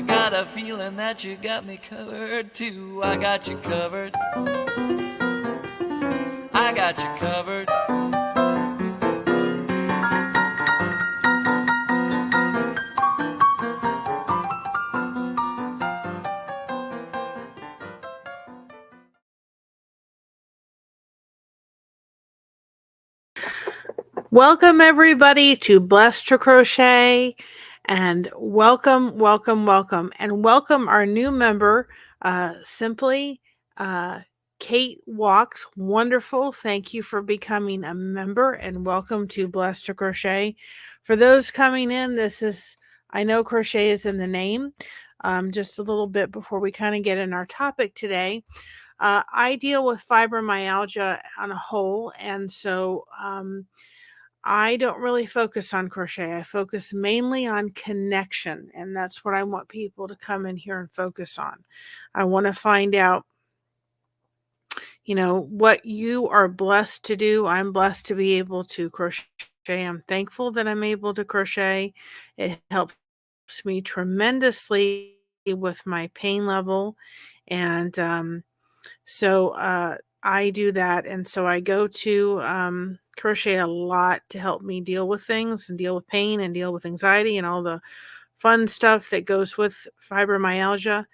I got a feeling that you got me covered too. I got you covered. I got you covered. Welcome everybody to Blessed to Crochet, and welcome and welcome our new member, Simply Kate Walks. Wonderful. Thank you for becoming a member, and welcome to Blessed to Crochet. For those coming in, I know crochet is in the name. Just a little bit before we kind of get in our topic today. I deal with fibromyalgia on a whole, and so I don't really focus on crochet. I focus mainly on connection, and that's what I want people to come in here and focus on. I want to find out, what you are blessed to do. I'm blessed to be able to crochet. I'm thankful that I'm able to crochet. It helps me tremendously with my pain level, and so I do that. And so I go to crochet a lot to help me deal with things and deal with pain and deal with anxiety and all the fun stuff that goes with fibromyalgia.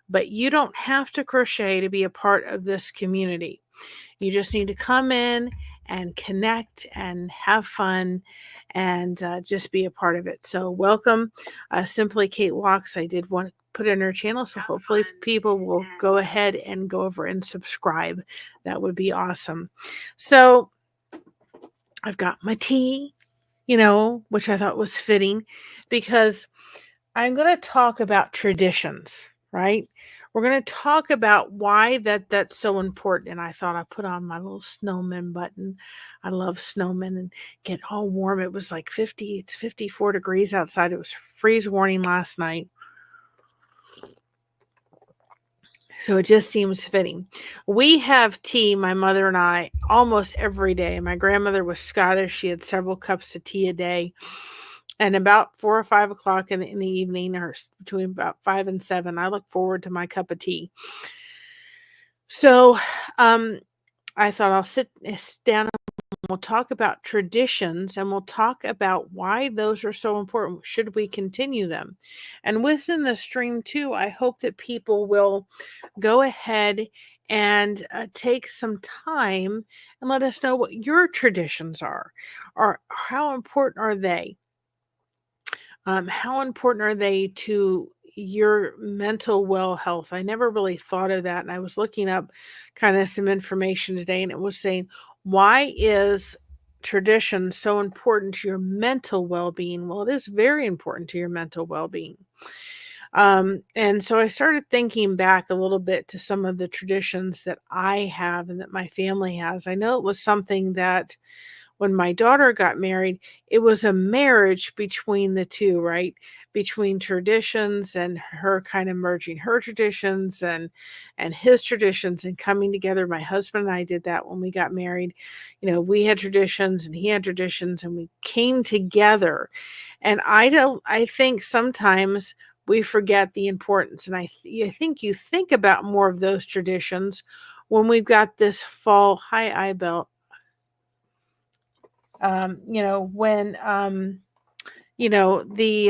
But you don't have to crochet to be a part of this community. You just need to come in and connect and have fun and just be a part of it. So welcome, Simply Kate Walks. I did want to put in her channel, so hopefully people will go ahead and go over and subscribe. That would be awesome. So I've got my tea, which I thought was fitting because I'm going to talk about traditions, right? We're going to talk about why that's so important. And I thought I put on my little snowman button. I love snowmen and get all warm. It was like 54 degrees outside. It was freeze warning last night. So it just seems fitting. We have tea, my mother and I, almost every day. My grandmother was Scottish. She had several cups of tea a day. And about 4 or 5 o'clock in the evening, or between about 5 and 7, I look forward to my cup of tea. So I thought I'll sit down and we'll talk about traditions, and we'll talk about why those are so important. Should we continue them? And within the stream too, I hope that people will go ahead and take some time and let us know what your traditions are, or how important are they? How important are they to your mental well health? I never really thought of that. And I was looking up kind of some information today, and it was saying, why is tradition so important to your mental well-being? Well, it is very important to your mental well-being. And so I started thinking back a little bit to some of the traditions that I have and that my family has. I know it was something that when my daughter got married, it was a marriage between the two, right? Between traditions and her kind of merging her traditions and his traditions and coming together. My husband and I did that when we got married. We had traditions and he had traditions, and we came together. And I think sometimes we forget the importance. And I think you think about more of those traditions when we've got this fall. Hi, Ibel. When the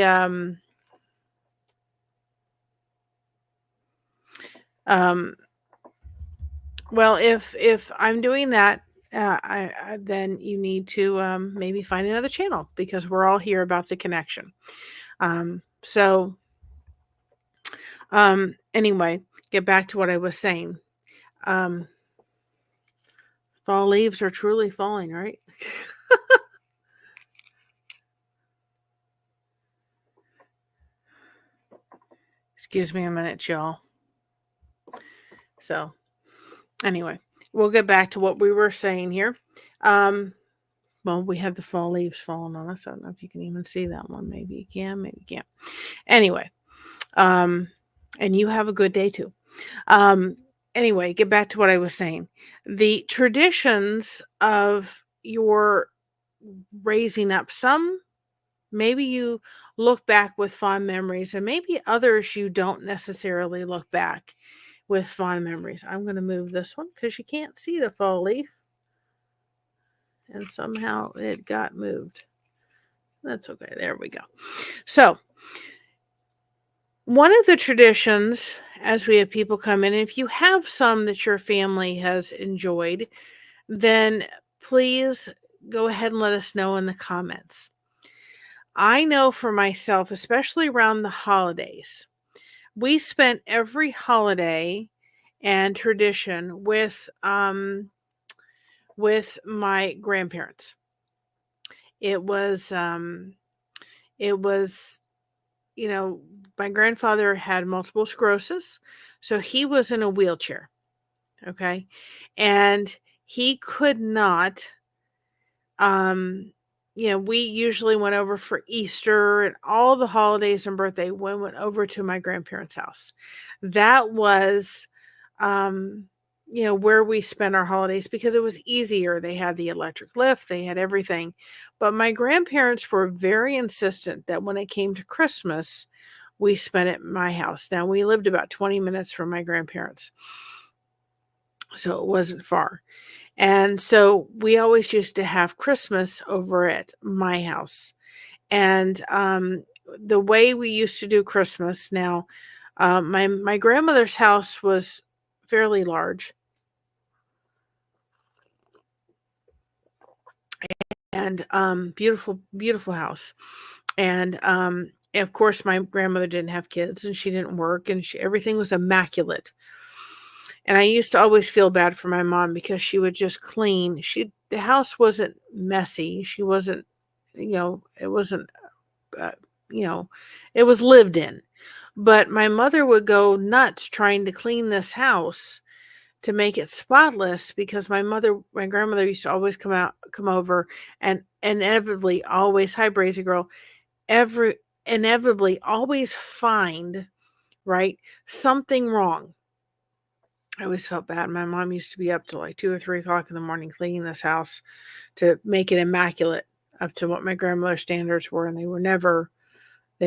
well, if I'm doing that, I then you need to maybe find another channel, because we're all here about the connection. So anyway, get back to what I was saying. Fall leaves are truly falling, right? Excuse me a minute, y'all. So anyway, we'll get back to what we were saying here. Well, we had the fall leaves falling on us. I don't know if you can even see that one. Maybe you can, maybe you can't. Anyway, and you have a good day too. Anyway, get back to what I was saying. The traditions of your raising up. Some Maybe you look back with fond memories, and maybe others you don't necessarily look back with fond memories. I'm going to move this one because you can't see the fall leaf. And somehow it got moved. That's okay. There we go. So, one of the traditions, as we have people come in, if you have some that your family has enjoyed, then please go ahead and let us know in the comments. I know for myself, especially around the holidays, we spent every holiday and tradition with my grandparents. It was it was you know, my grandfather had multiple sclerosis, so he was in a wheelchair, okay? And he could not, um, we usually went over for Easter and all the holidays and birthday, we went over to my grandparents' house. That was, um, where we spent our holidays because it was easier. They had the electric lift, they had everything. But my grandparents were very insistent that when it came to Christmas, we spent it at my house. Now, we lived about 20 minutes from my grandparents, so it wasn't far. And so we always used to have Christmas over at my house. And the way we used to do Christmas now, my grandmother's house was fairly large and beautiful, beautiful house. And of course, my grandmother didn't have kids and she didn't work, and everything was immaculate. And I used to always feel bad for my mom because she would just clean. The house wasn't messy. She wasn't, it wasn't, uh, you know, it was lived in. But my mother would go nuts trying to clean this house to make it spotless because my grandmother used to always come over and inevitably always, hi Brazy girl, every inevitably always find, right, something wrong. I always felt bad. My mom used to be up till like 2 or 3 o'clock in the morning cleaning this house to make it immaculate up to what my grandmother's standards were, and they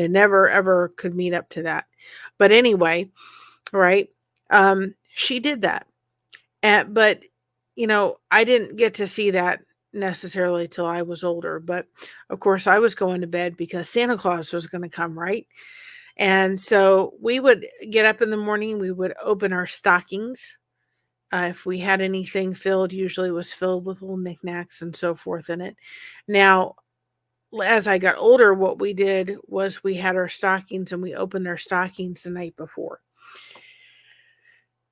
never ever could meet up to that. But anyway, right? She did that. But I didn't get to see that necessarily till I was older. But of course, I was going to bed because Santa Claus was going to come, right? And so we would get up in the morning, we would open our stockings. If we had anything filled, usually it was filled with little knickknacks and so forth in it. Now, as I got older, what we did was we had our stockings and we opened our stockings the night before.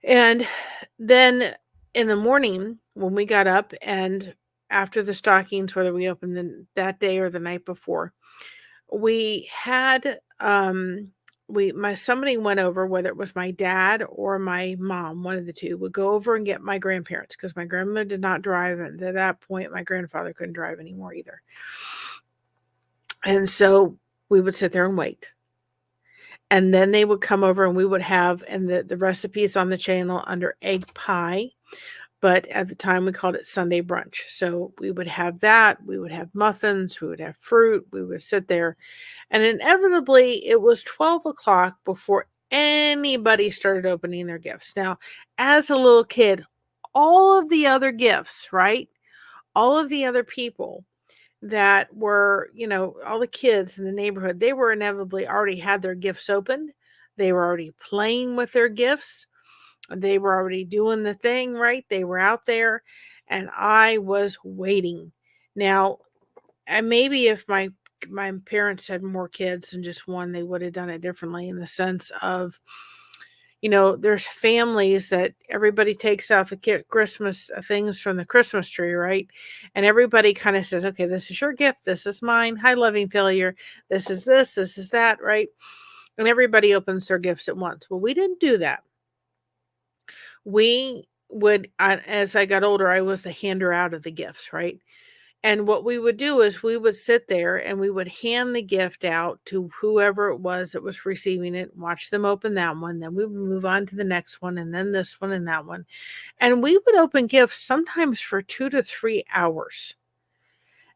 And then in the morning, when we got up and after the stockings, whether we opened them that day or the night before, we had somebody went over, whether it was my dad or my mom, one of the two would go over and get my grandparents because my grandmother did not drive, and at that point my grandfather couldn't drive anymore either. And so we would sit there and wait. And then they would come over and we would have, and the recipes on the channel under egg pie, but at the time we called it Sunday brunch. So we would have that, we would have muffins, we would have fruit, we would sit there. And inevitably it was 12 o'clock before anybody started opening their gifts. Now, as a little kid, all of the other gifts, right? All of the other people that were, all the kids in the neighborhood, they were inevitably already had their gifts opened. They were already playing with their gifts. They were already doing the thing, right? They were out there and I was waiting. Now, and maybe if my parents had more kids than just one, they would have done it differently in the sense of, there's families that everybody takes out the Christmas things from the Christmas tree, right? And everybody kind of says, okay, this is your gift. This is mine. Hi, loving failure. This is that, right? And everybody opens their gifts at once. Well, we didn't do that. We would, as I got older, I was the hander out of the gifts, right? And what we would do is we would sit there and we would hand the gift out to whoever it was that was receiving it, watch them open that one. Then we would move on to the next one and then this one and that one. And we would open gifts sometimes for 2 to 3 hours.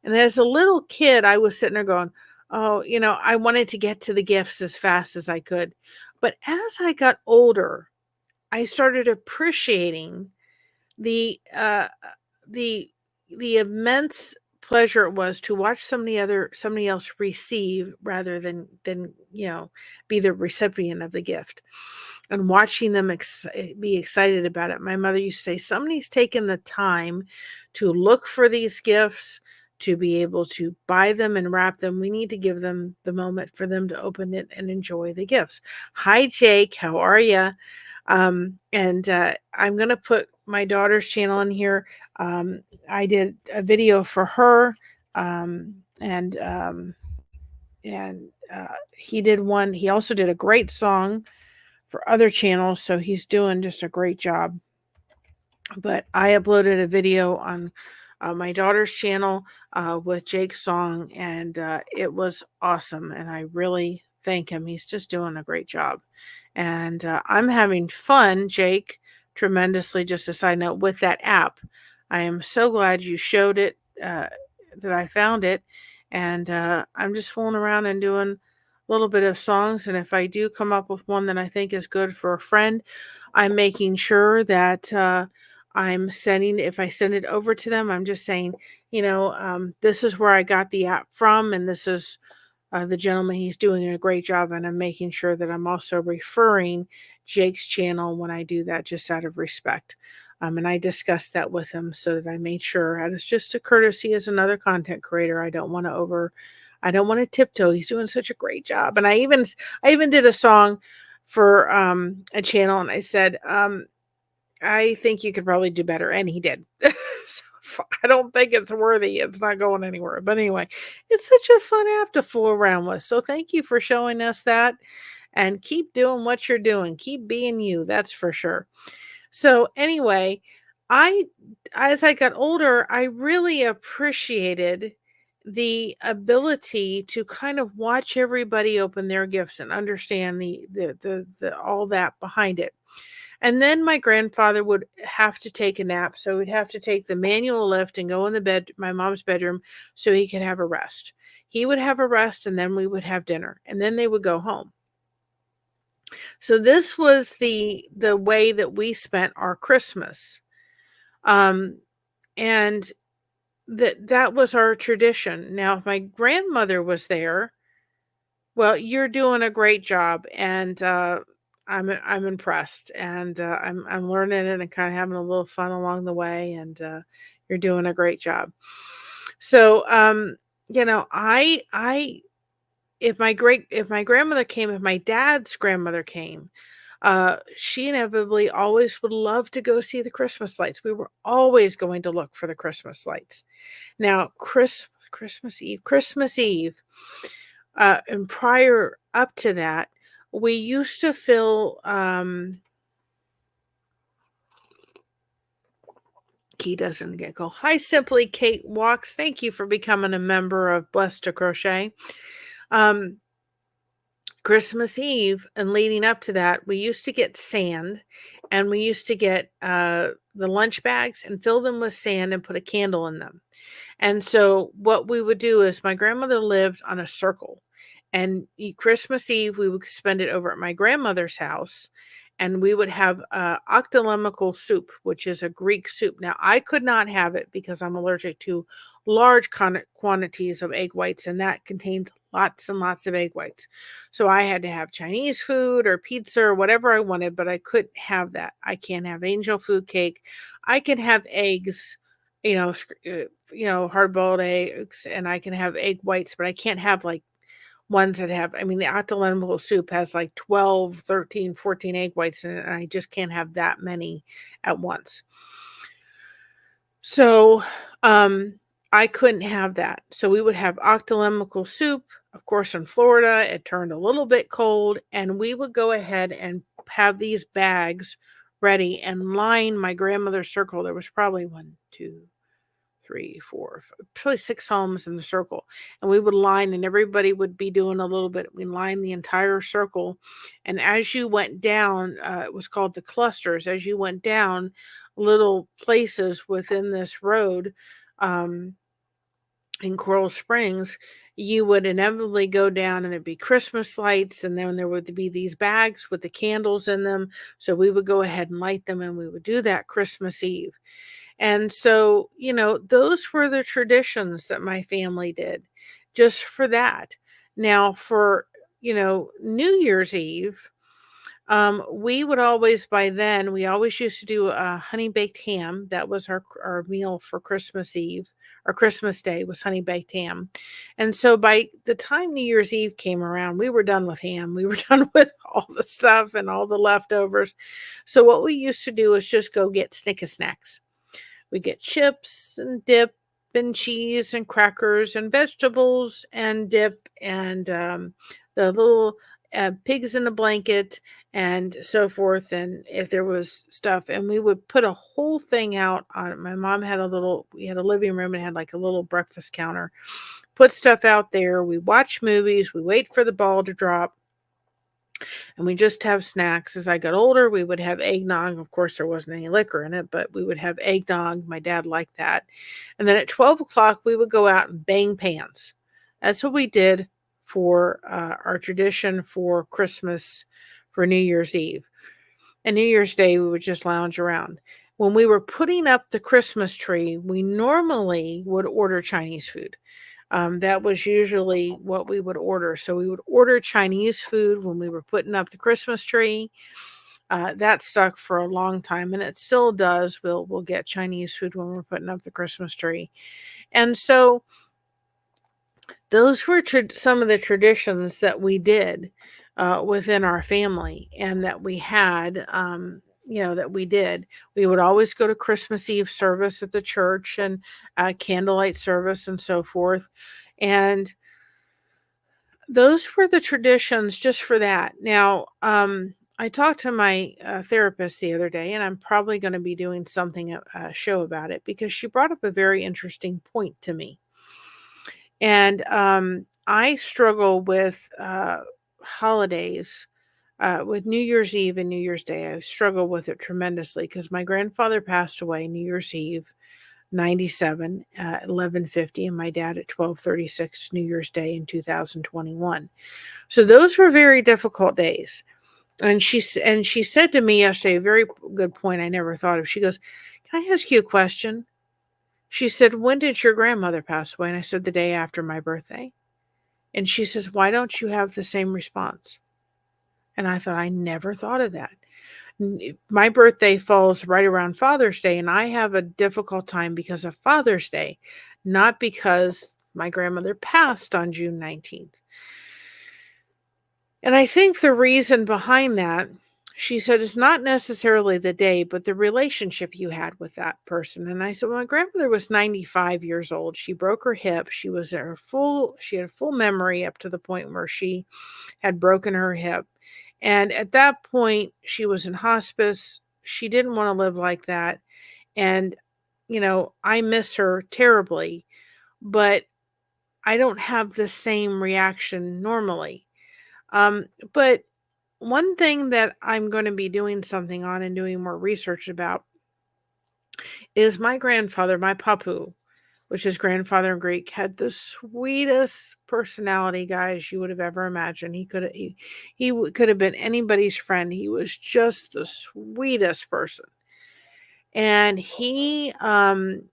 And as a little kid, I was sitting there going, Oh, I wanted to get to the gifts as fast as I could. But as I got older, I started appreciating the the the immense pleasure it was to watch somebody else receive rather than be the recipient of the gift, and watching them be excited about it. My mother used to say, somebody's taken the time to look for these gifts, to be able to buy them and wrap them. We need to give them the moment for them to open it and enjoy the gifts. Hi, Jake. How are you? And I'm going to put my daughter's channel in here. I did a video for her, um, and um, and he did one. He also did a great song for other channels, so he's doing just a great job. But I uploaded a video on my daughter's channel with Jake's song, and it was awesome. And I really thank him. He's just doing a great job. And I'm having fun, Jake, tremendously. Just a side note, with that app. I am so glad you showed it, that I found it. And I'm just fooling around and doing a little bit of songs. And if I do come up with one that I think is good for a friend, I'm making sure that if I send it over to them, I'm just saying, this is where I got the app from, and this is the gentleman, he's doing a great job. And I'm making sure that I'm also referring Jake's channel when I do that, just out of respect. And I discussed that with him so that I made sure, and it's just a courtesy as another content creator. I don't want to tiptoe. He's doing such a great job. And I even did a song for a channel, and I said, I think you could probably do better. And he did. So I don't think it's worthy. It's not going anywhere. But anyway, it's such a fun app to fool around with. So thank you for showing us that, and keep doing what you're doing. Keep being you. That's for sure. So anyway, I as I got older, I really appreciated the ability to kind of watch everybody open their gifts and understand the all that behind it. And then my grandfather would have to take a nap, so we'd have to take the manual lift and go in my mom's bedroom, so he could have a rest. He would have a rest, and then we would have dinner, and then they would go home. So this was the way that we spent our Christmas. Um, and that was our tradition. Now, if my grandmother was there, well, you're doing a great job, and I'm impressed, and I'm learning it and kind of having a little fun along the way, and you're doing a great job. So, I if my grandmother came, if my dad's grandmother came, she inevitably always would love to go see the Christmas lights. We were always going to look for the Christmas lights. Now, Christmas Eve, and prior up to that, we used to fill, Key doesn't get go. Hi, Simply Kate Walks. Thank you for becoming a member of Blessed to Crochet. Um, Christmas Eve and leading up to that, we used to get sand, and we used to get the lunch bags and fill them with sand and put a candle in them. And so what we would do is, my grandmother lived on a circle, and Christmas Eve we would spend it over at my grandmother's house, and we would have octolemical soup, which is a Greek soup. Now, I could not have it because I'm allergic to large quantities of egg whites, and that contains lots and lots of egg whites. So I had to have Chinese food or pizza or whatever I wanted, but I couldn't have that. I can't have angel food cake. I can have eggs, hard-boiled eggs, and I can have egg whites, but I can't have like ones that have, I mean, the octolemical soup has like 12, 13, 14 egg whites in it, and I just can't have that many at once. So, I couldn't have that. So we would have octolemical soup. Of course, in Florida, it turned a little bit cold, and we would go ahead and have these bags ready and line my grandmother's circle. There was probably 1, 2, 3, 4, probably 6 homes in the circle. And we would line, and everybody would be doing a little bit. We lined the entire circle. And as you went down, it was called the clusters. As you went down little places within this road, in Coral Springs, you would inevitably go down and there'd be Christmas lights, and then there would be these bags with the candles in them. So we would go ahead and light them, and we would do that Christmas Eve. And so, those were the traditions that my family did just for that. Now, for, New Year's Eve, we would always, by then, we always used to do a honey baked ham. That was our meal for Christmas Eve. Or Christmas Day was honey baked ham. And so by the time New Year's Eve came around, we were done with ham. We were done with all the stuff and all the leftovers. So what we used to do is just go get snicker snacks. We get chips and dip and cheese and crackers and vegetables and dip and the little pigs in the blanket and so forth. And if there was stuff, and we would put a whole thing out on. My mom had we had a living room and had like a little breakfast counter. Put stuff out there. We watch movies. We wait for the ball to drop. And we just have snacks. As I got older, we would have eggnog. Of course, there wasn't any liquor in it, but we would have eggnog. My dad liked that. And then at 12 o'clock, we would go out and bang pans. That's what we did for our tradition for Christmas, for New Year's Eve. And New Year's Day, we would just lounge around. When we were putting up the Christmas tree, we normally would order Chinese food. That was usually what we would order. So we would order Chinese food when we were putting up the Christmas tree. That stuck for a long time, and it still does. We'll get Chinese food when we're putting up the Christmas tree. And so those were some of the traditions that we did within our family, and that we had. That we did. We would always go to Christmas Eve service at the church and candlelight service and so forth. And those were the traditions just for that. Now, I talked to my therapist the other day, and I'm probably going to be doing something, a show about it, because she brought up a very interesting point to me. And I struggle with holidays. With New Year's Eve and New Year's Day, I struggle with it tremendously because my grandfather passed away New Year's Eve, 97, 11:50, and my dad at 12:36 New Year's Day in 2021. So those were very difficult days. And she said to me yesterday, a very good point I never thought of. She goes, "Can I ask you a question?" She said, "When did your grandmother pass away?" And I said, "The day after my birthday." And she says, "Why don't you have the same response?" And I thought, I never thought of that. My birthday falls right around Father's Day, and I have a difficult time because of Father's Day, not because my grandmother passed on June 19th. And I think the reason behind that, she said, is not necessarily the day, but the relationship you had with that person. And I said, well, my grandmother was 95 years old. She broke her hip. She had full memory up to the point where she had broken her hip. And at that point, she was in hospice. She didn't want to live like that. And, I miss her terribly, but I don't have the same reaction normally. But one thing that I'm going to be doing something on and doing more research about is my grandfather, my papu, which is grandfather in Greek, had the sweetest personality, guys, you would have ever imagined. He could have been anybody's friend. He was just the sweetest person. And he and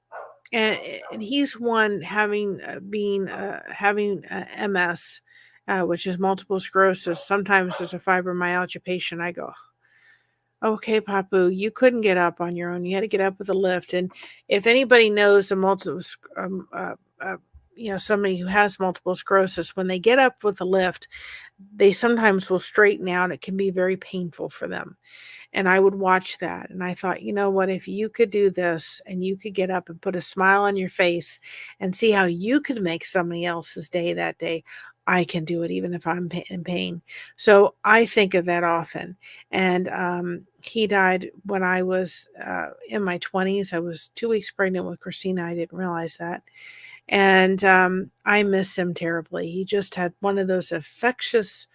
he's one having MS, which is multiple sclerosis. Sometimes as a fibromyalgia patient, I go, okay, Papu, you couldn't get up on your own. You had to get up with a lift. And if anybody knows somebody who has multiple sclerosis, when they get up with a lift, they sometimes will straighten out. It can be very painful for them. And I would watch that. And I thought, you know what, if you could do this and you could get up and put a smile on your face and see how you could make somebody else's day that day, I can do it even if I'm in pain. So I think of that often. And he died when I was in my 20s. I was 2 weeks pregnant with Christina. I didn't realize that. And I miss him terribly. He just had one of those infectious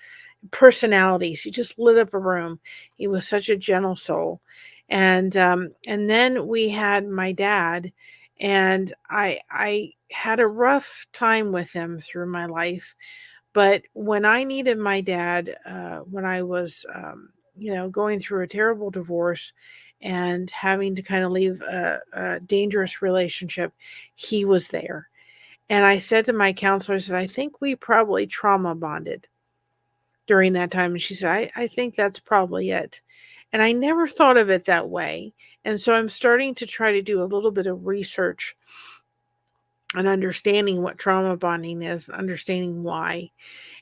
personalities. He just lit up a room. He was such a gentle soul. And then we had my dad, and I had a rough time with him through my life. But when I needed my dad, when I was, going through a terrible divorce and having to kind of leave a dangerous relationship, he was there. And I said to my counselor, I said, I think we probably trauma bonded during that time. And she said, I think that's probably it. And I never thought of it that way. And so I'm starting to try to do a little bit of research and understanding what trauma bonding is, understanding why.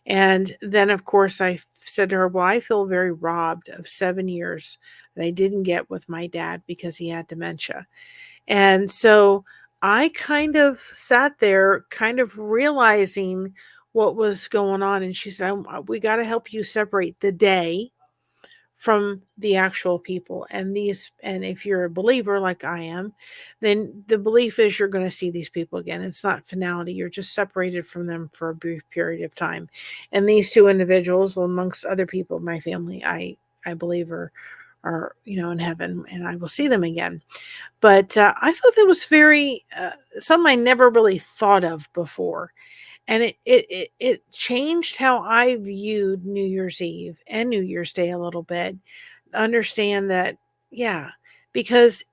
And then, of course, I said to her, well, I feel very robbed of 7 years that I didn't get with my dad because he had dementia. And so I kind of sat there, kind of realizing what was going on. And she said, we got to help you separate the day from the actual people. And if you're a believer like I am, then the belief is you're going to see these people again. It's not finality. You're just separated from them for a brief period of time. And these two individuals, amongst other people in my family, I believe are in heaven, and I will see them again. But I thought that was very something I never really thought of before. And it changed how I viewed New Year's Eve and New Year's Day a little bit. Understand that, yeah, because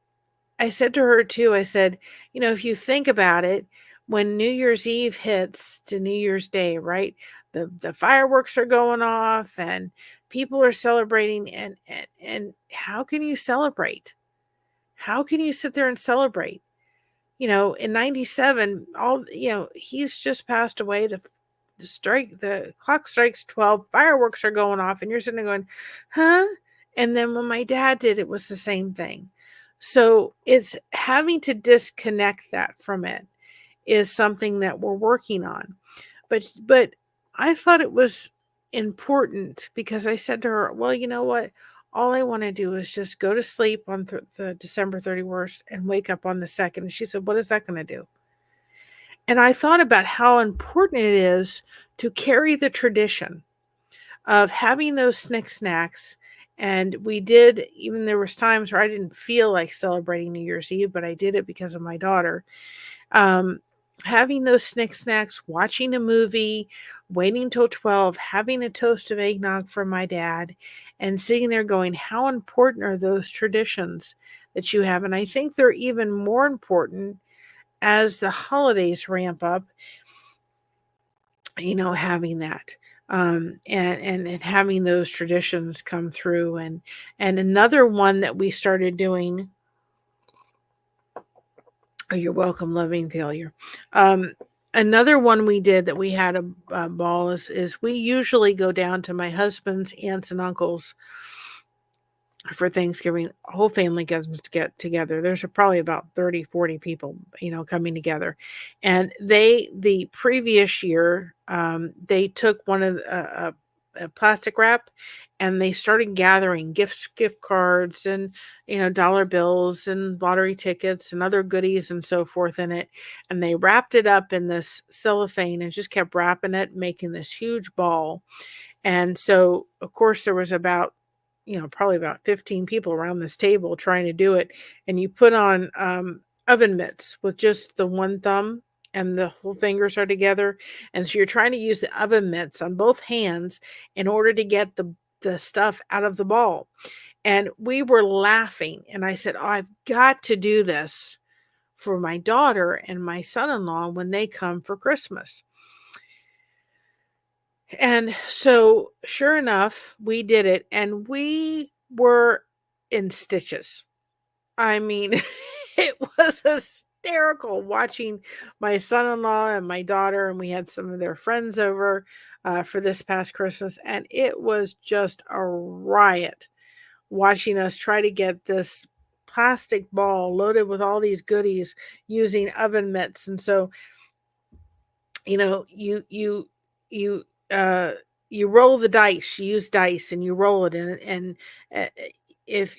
I said to her too, I said, if you think about it, when New Year's Eve hits to New Year's Day, right? The fireworks are going off and people are celebrating, and how can you celebrate? How can you sit there and celebrate? In 97, he's just passed away. The clock strikes 12, fireworks are going off, and you're sitting there going, huh? And then when my dad did, it was the same thing. So it's having to disconnect that from it is something that we're working on. But I thought it was important because I said to her, well, you know what? All I want to do is just go to sleep on the December 31st and wake up on the 2nd. And she said, what is that going to do? And I thought about how important it is to carry the tradition of having those snacks. And we did, even there was times where I didn't feel like celebrating New Year's Eve, but I did it because of my daughter. Having those snacks, watching a movie, waiting till 12, having a toast of eggnog from my dad, and sitting there going, how important are those traditions that you have? And I think they're even more important as the holidays ramp up, having that. And having those traditions come through. And another one that we started doing, oh, you're welcome, loving failure. Another one we did that we had a ball is we usually go down to my husband's aunts and uncles for Thanksgiving. Whole family gets to get together. There's probably about 30, 40 people, coming together. And the previous year, they took one of a plastic wrap, and they started gathering gift cards and, dollar bills and lottery tickets and other goodies and so forth in it. And they wrapped it up in this cellophane and just kept wrapping it, making this huge ball. And so, of course, there was probably about 15 people around this table trying to do it. And you put on oven mitts with just the one thumb, and the whole fingers are together. And so you're trying to use the oven mitts on both hands in order to get the stuff out of the ball. And we were laughing. And I said, oh, I've got to do this for my daughter and my son-in-law when they come for Christmas. And so, sure enough, we did it, and we were in stitches. I mean, it was hysterical watching my son-in-law and my daughter, and we had some of their friends over for this past Christmas, and it was just a riot watching us try to get this plastic ball loaded with all these goodies using oven mitts. And so, you you roll the dice, you use dice and you roll it in, and uh, if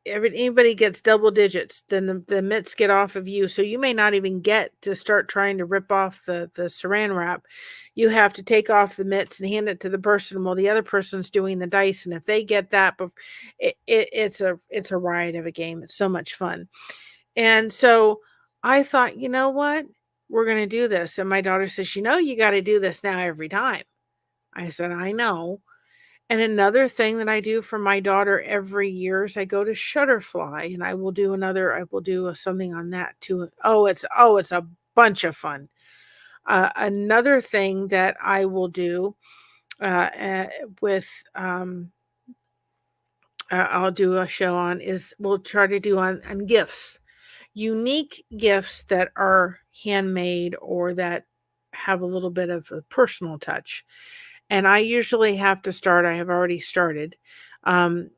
anybody gets double digits, then the mitts get off of you. So you may not even get to start trying to rip off the saran wrap. You have to take off the mitts and hand it to the person while the other person's doing the dice. And if they get that, it's a riot of a game. It's so much fun. And so I thought, you know what? we're going to do this. And my daughter says, you got to do this now every time. I said, I know. And another thing that I do for my daughter every year is I go to Shutterfly, and I will do something on that too. It's a bunch of fun. Another thing that I will do with I'll do a show on is we'll try to do on gifts, unique gifts that are handmade or that have a little bit of a personal touch. And I usually have to start, I have already started, um,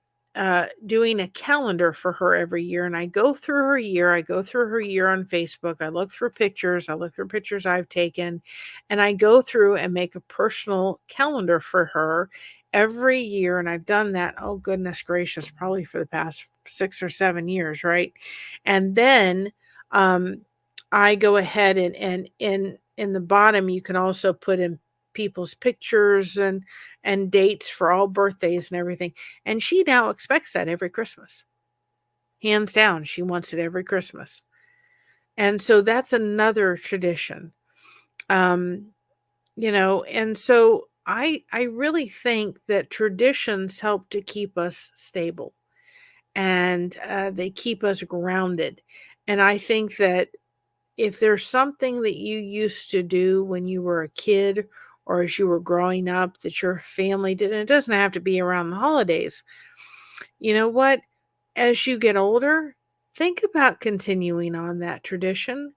doing a calendar for her every year. And I go through her year. I go through her year on Facebook. I look through pictures. I look through pictures I've taken. And I go through and make a personal calendar for her every year. And I've done that, oh, goodness gracious, probably for the past 6 or 7 years, right? And then I go ahead and in the bottom, you can also put in people's pictures and dates for all birthdays and everything. And she now expects that every Christmas. Hands down, she wants it every Christmas. And so that's another tradition. And so I really think that traditions help to keep us stable, and they keep us grounded. And I think that if there's something that you used to do when you were a kid or as you were growing up that your family did, and it doesn't have to be around the holidays, you know what? As you get older, think about continuing on that tradition,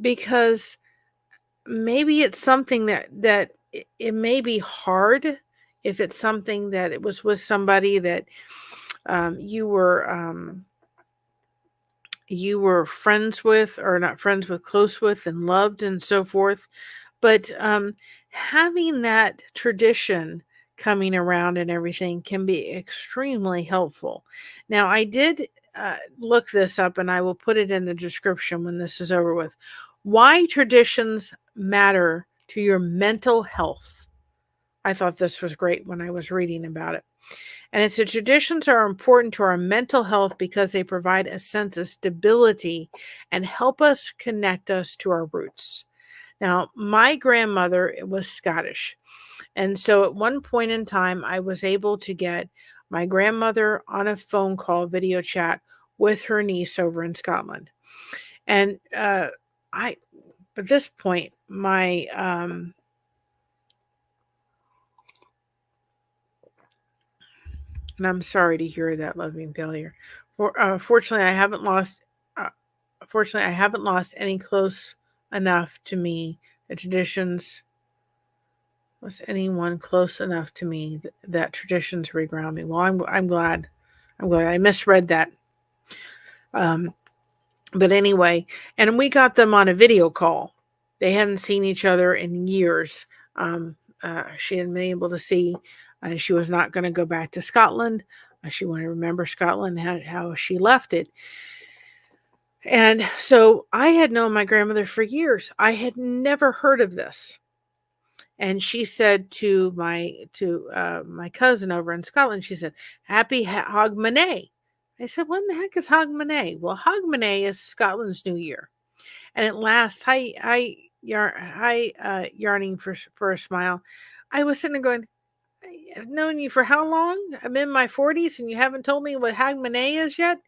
because maybe it's something that it may be hard if it's something that it was with somebody that you were friends with, or not friends with, close with, and loved, and so forth. But having that tradition coming around and everything can be extremely helpful. Now, I did look this up, and I will put it in the description when this is over with. Why traditions matter to your mental health. I thought this was great when I was reading about it. And it said traditions are important to our mental health because they provide a sense of stability and help us connect us to our roots. Now, my grandmother was Scottish. And so at one point in time, I was able to get my grandmother on a phone call, video chat with her niece over in Scotland. And at this point, and I'm sorry to hear that, loving failure. Fortunately, I haven't lost. Fortunately, I haven't lost any close enough to me. The traditions was anyone close enough to me that traditions reground me. Well, I'm glad. I'm glad I misread that. But anyway, and we got them on a video call. They hadn't seen each other in years. She hadn't been able to see. She was not going to go back to Scotland. She wanted to remember Scotland, how she left it. And so I had known my grandmother for years. I had never heard of this. And she said to my cousin over in Scotland, she said, "Happy Hogmanay." I said, "What in the heck is Hogmanay?" Well, Hogmanay is Scotland's New Year, and it lasts. Yarning for a smile. I was sitting there going, "I've known you for how long? I'm in my 40s, and you haven't told me what Hogmanay is yet."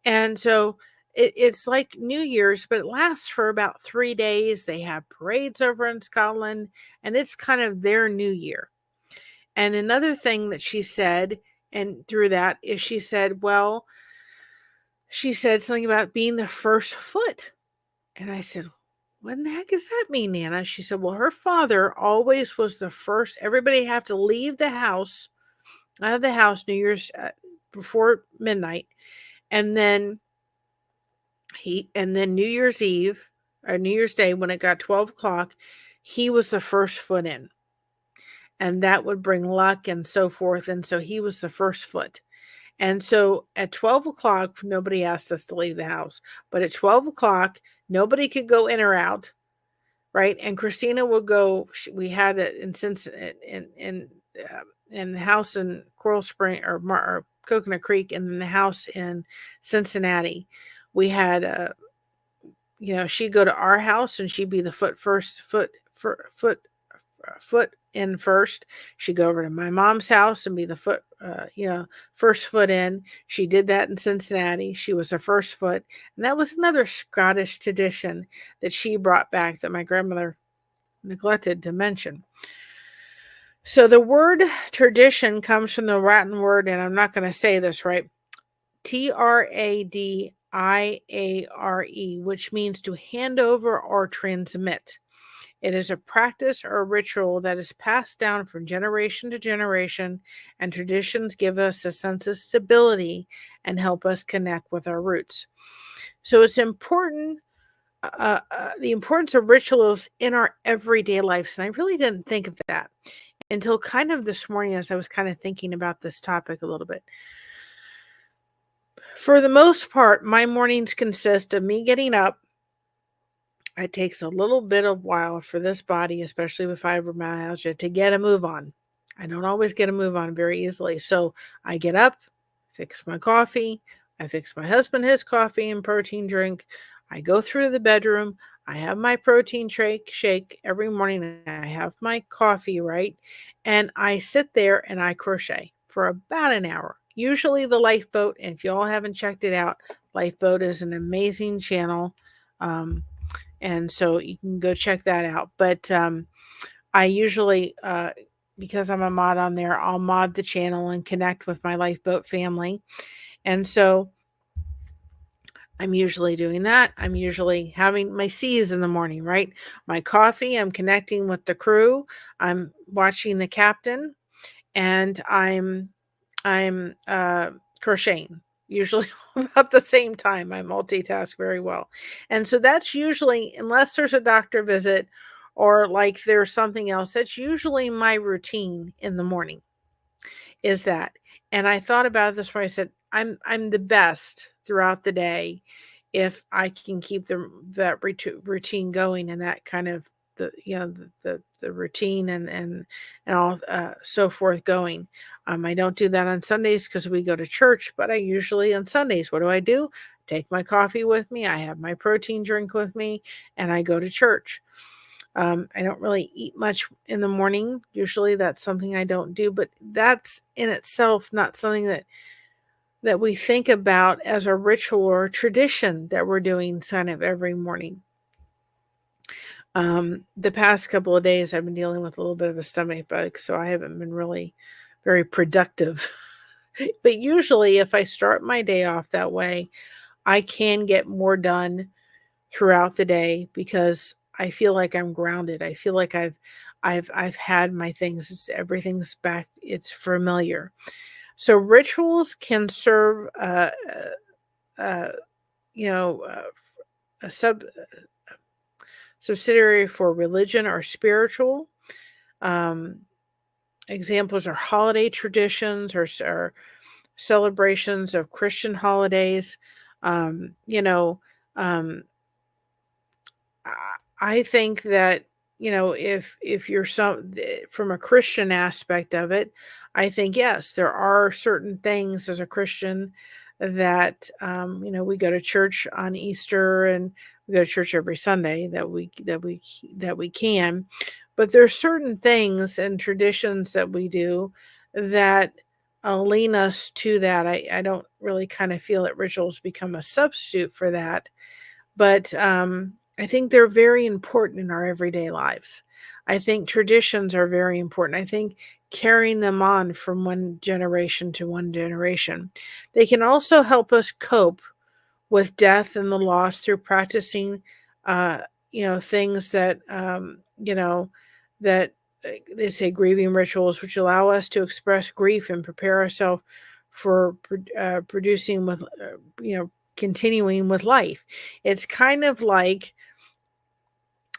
And so it's like New Year's, but it lasts for about 3 days. They have parades over in Scotland, and it's kind of their New Year. And another thing that she said, and through that, is she said something about being the first foot. And I said, "What in the heck does that mean, Nana?" She said, "Well, her father always was the first. Everybody have to leave the house, out of the house, New Year's before midnight, and then New Year's Eve or New Year's Day, when it got 12 o'clock, he was the first foot in, and that would bring luck and so forth. And so he was the first foot. And so at 12 o'clock, nobody asked us to leave the house, but at 12 o'clock, nobody could go in or out, right? And Christina would go. We had it in the house in Coral Spring or Coconut Creek, and then the house in Cincinnati. We had she'd go to our house and she'd be the foot in first. She'd go over to my mom's house and be the first foot in. She did that in Cincinnati. She was the first foot. And that was another Scottish tradition that she brought back that my grandmother neglected to mention. So the word tradition comes from the Latin word, and I'm not going to say this right, Tradiare, which means to hand over or transmit. It is a practice or a ritual that is passed down from generation to generation, and traditions give us a sense of stability and help us connect with our roots. So it's important, the importance of rituals in our everyday lives. And I really didn't think of that until kind of this morning as I was kind of thinking about this topic a little bit. For the most part, my mornings consist of me getting up. It takes a little bit of while for this body, especially with fibromyalgia, to get a move on. I don't always get a move on very easily. So I get up, fix my coffee. I fix my husband his coffee and protein drink. I go through the bedroom. I have my protein shake every morning. I have my coffee, right? And I sit there and I crochet for about an hour. Usually the Lifeboat, and if you all haven't checked it out, Lifeboat is an amazing channel. And so you can go check that out. But I usually, because I'm a mod on there, I'll mod the channel and connect with my Lifeboat family. And so I'm usually doing that. I'm usually having my C's in the morning, right? My coffee, I'm connecting with the crew. I'm watching the captain, and I'm crocheting. Usually about the same time. I multitask very well. And so that's usually, unless there's a doctor visit or like there's something else, that's usually my routine in the morning, is that. And I thought about this when I said, I'm the best throughout the day if I can keep that routine going, and that kind of the routine and all so forth going. I don't do that on Sundays because we go to church, but I usually on Sundays, what do? Take my coffee with me. I have my protein drink with me, and I go to church. I don't really eat much in the morning. Usually that's something I don't do, but that's in itself not something that we think about as a ritual or a tradition that we're doing kind of every morning. The past couple of days, I've been dealing with a little bit of a stomach bug, so I haven't been really very productive. But usually if I start my day off that way, I can get more done throughout the day because I feel like I'm grounded. I feel like I've had my things. Everything's back. It's familiar. So rituals can serve, a subsidiary for religion or spiritual. Examples are holiday traditions or celebrations of Christian holidays. Um, you know, um, I think that, if you're from a Christian aspect of it, I think, yes, there are certain things as a Christian that, we go to church on Easter and we go to church every Sunday that we can, but there's certain things and traditions that we do that lean us to that. I don't really kind of feel that rituals become a substitute for that, but I think they're very important in our everyday lives. I think traditions are very important. I think carrying them on from one generation to one generation. They can also help us cope with death and the loss through practicing, things that they say grieving rituals, which allow us to express grief and prepare ourselves for producing with, continuing with life. It's kind of like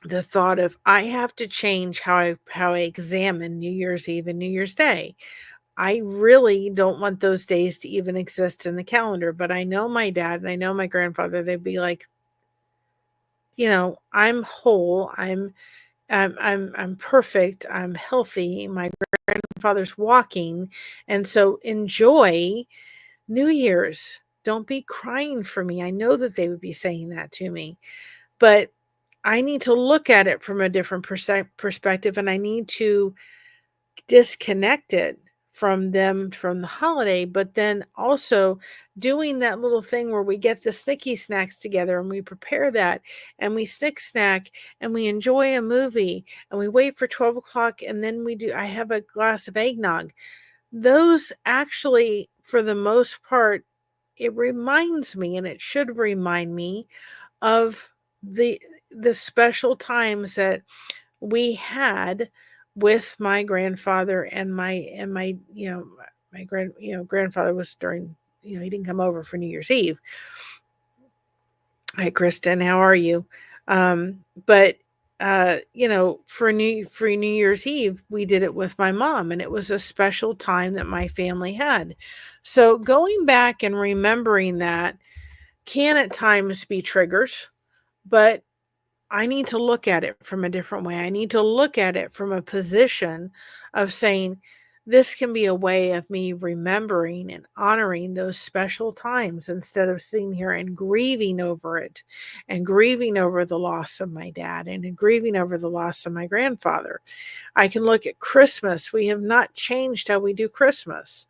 the thought of I have to change how I examine New Year's Eve and New Year's Day. I really don't want those days to even exist in the calendar, but I know my dad and I know my grandfather, they'd be like, I'm whole, I'm perfect, I'm healthy, my grandfather's walking, and so enjoy New Year's. Don't be crying for me. I know that they would be saying that to me. but I need to look at it from a different perspective, and I need to disconnect it from them from the holiday, but then also doing that little thing where we get the snicky snacks together and we prepare that and we snick snack and we enjoy a movie and we wait for 12 o'clock and then I have a glass of eggnog. Those actually, for the most part, it reminds me, and it should remind me of the special times that we had with my grandfather and my grandfather was during, he didn't come over for New Year's Eve. Hi Kristen, how are you? But for New Year's Eve we did it with my mom, and it was a special time that my family had. So going back and remembering that can at times be triggers, but I need to look at it from a different way. I need to look at it from a position of saying, this can be a way of me remembering and honoring those special times instead of sitting here and grieving over it and grieving over the loss of my dad and grieving over the loss of my grandfather. I can look at Christmas. We have not changed how we do Christmas.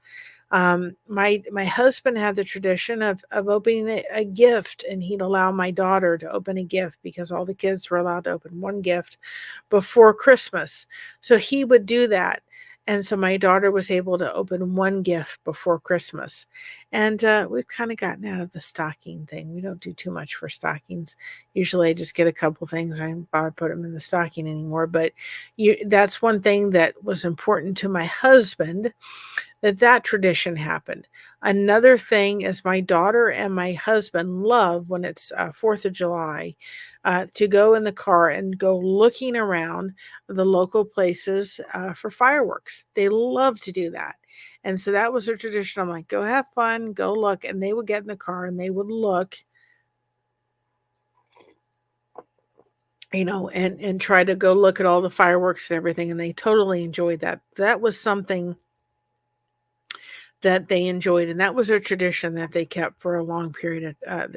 My husband had the tradition of opening a gift, and he'd allow my daughter to open a gift because all the kids were allowed to open one gift before Christmas. So he would do that. And so my daughter was able to open one gift before Christmas. And we've kind of gotten out of the stocking thing. We don't do too much for stockings. Usually I just get a couple things. I don't bother put them in the stocking anymore. But that's one thing that was important to my husband, that tradition happened. Another thing is my daughter and my husband love when it's 4th of July to go in the car and go looking around the local places for fireworks. They love to do that. And so that was their tradition. I'm like, go have fun, go look. And they would get in the car and they would look, and try to go look at all the fireworks and everything. And they totally enjoyed that. That was something that they enjoyed, and that was a tradition that they kept for a long period of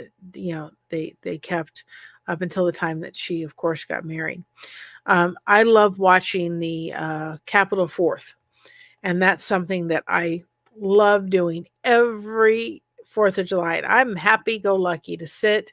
they kept up until the time that she of course got married. I love watching the Capitol 4th, and that's something that I love doing every 4th of July. And I'm happy go lucky to sit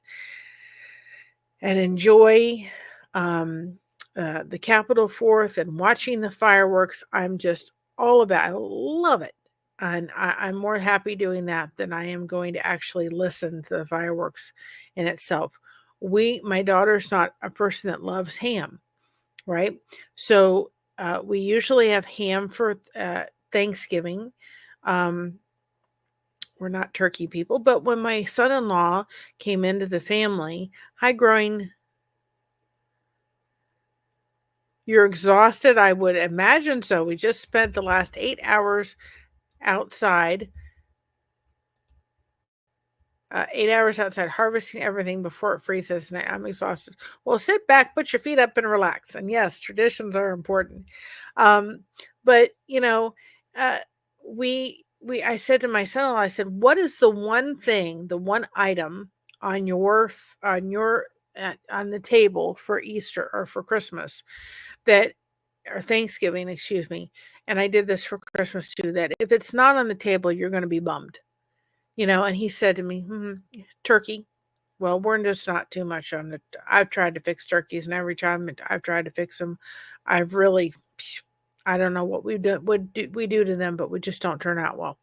and enjoy the Capitol 4th and watching the fireworks. I'm just all about it. I love it. And I'm more happy doing that than I am going to actually listen to the fireworks in itself. My daughter's not a person that loves ham, right? So we usually have ham for Thanksgiving. We're not turkey people, but when my son-in-law came into the family, hi growing, you're exhausted? I would imagine so. We just spent the last 8 hours outside, 8 hours outside harvesting everything before it freezes, and I'm exhausted. Well, sit back, put your feet up, and relax. And yes, traditions are important. But I said to my son-in-law, I said, what is the one thing, the one item on the table for Easter or for Christmas or Thanksgiving, excuse me. And I did this for Christmas too, that if it's not on the table, you're going to be bummed. And he said to me, turkey. Well, we're just not too much on it. I've tried to fix turkeys, and every time I've tried to fix them, I don't know what we do to them, but we just don't turn out well.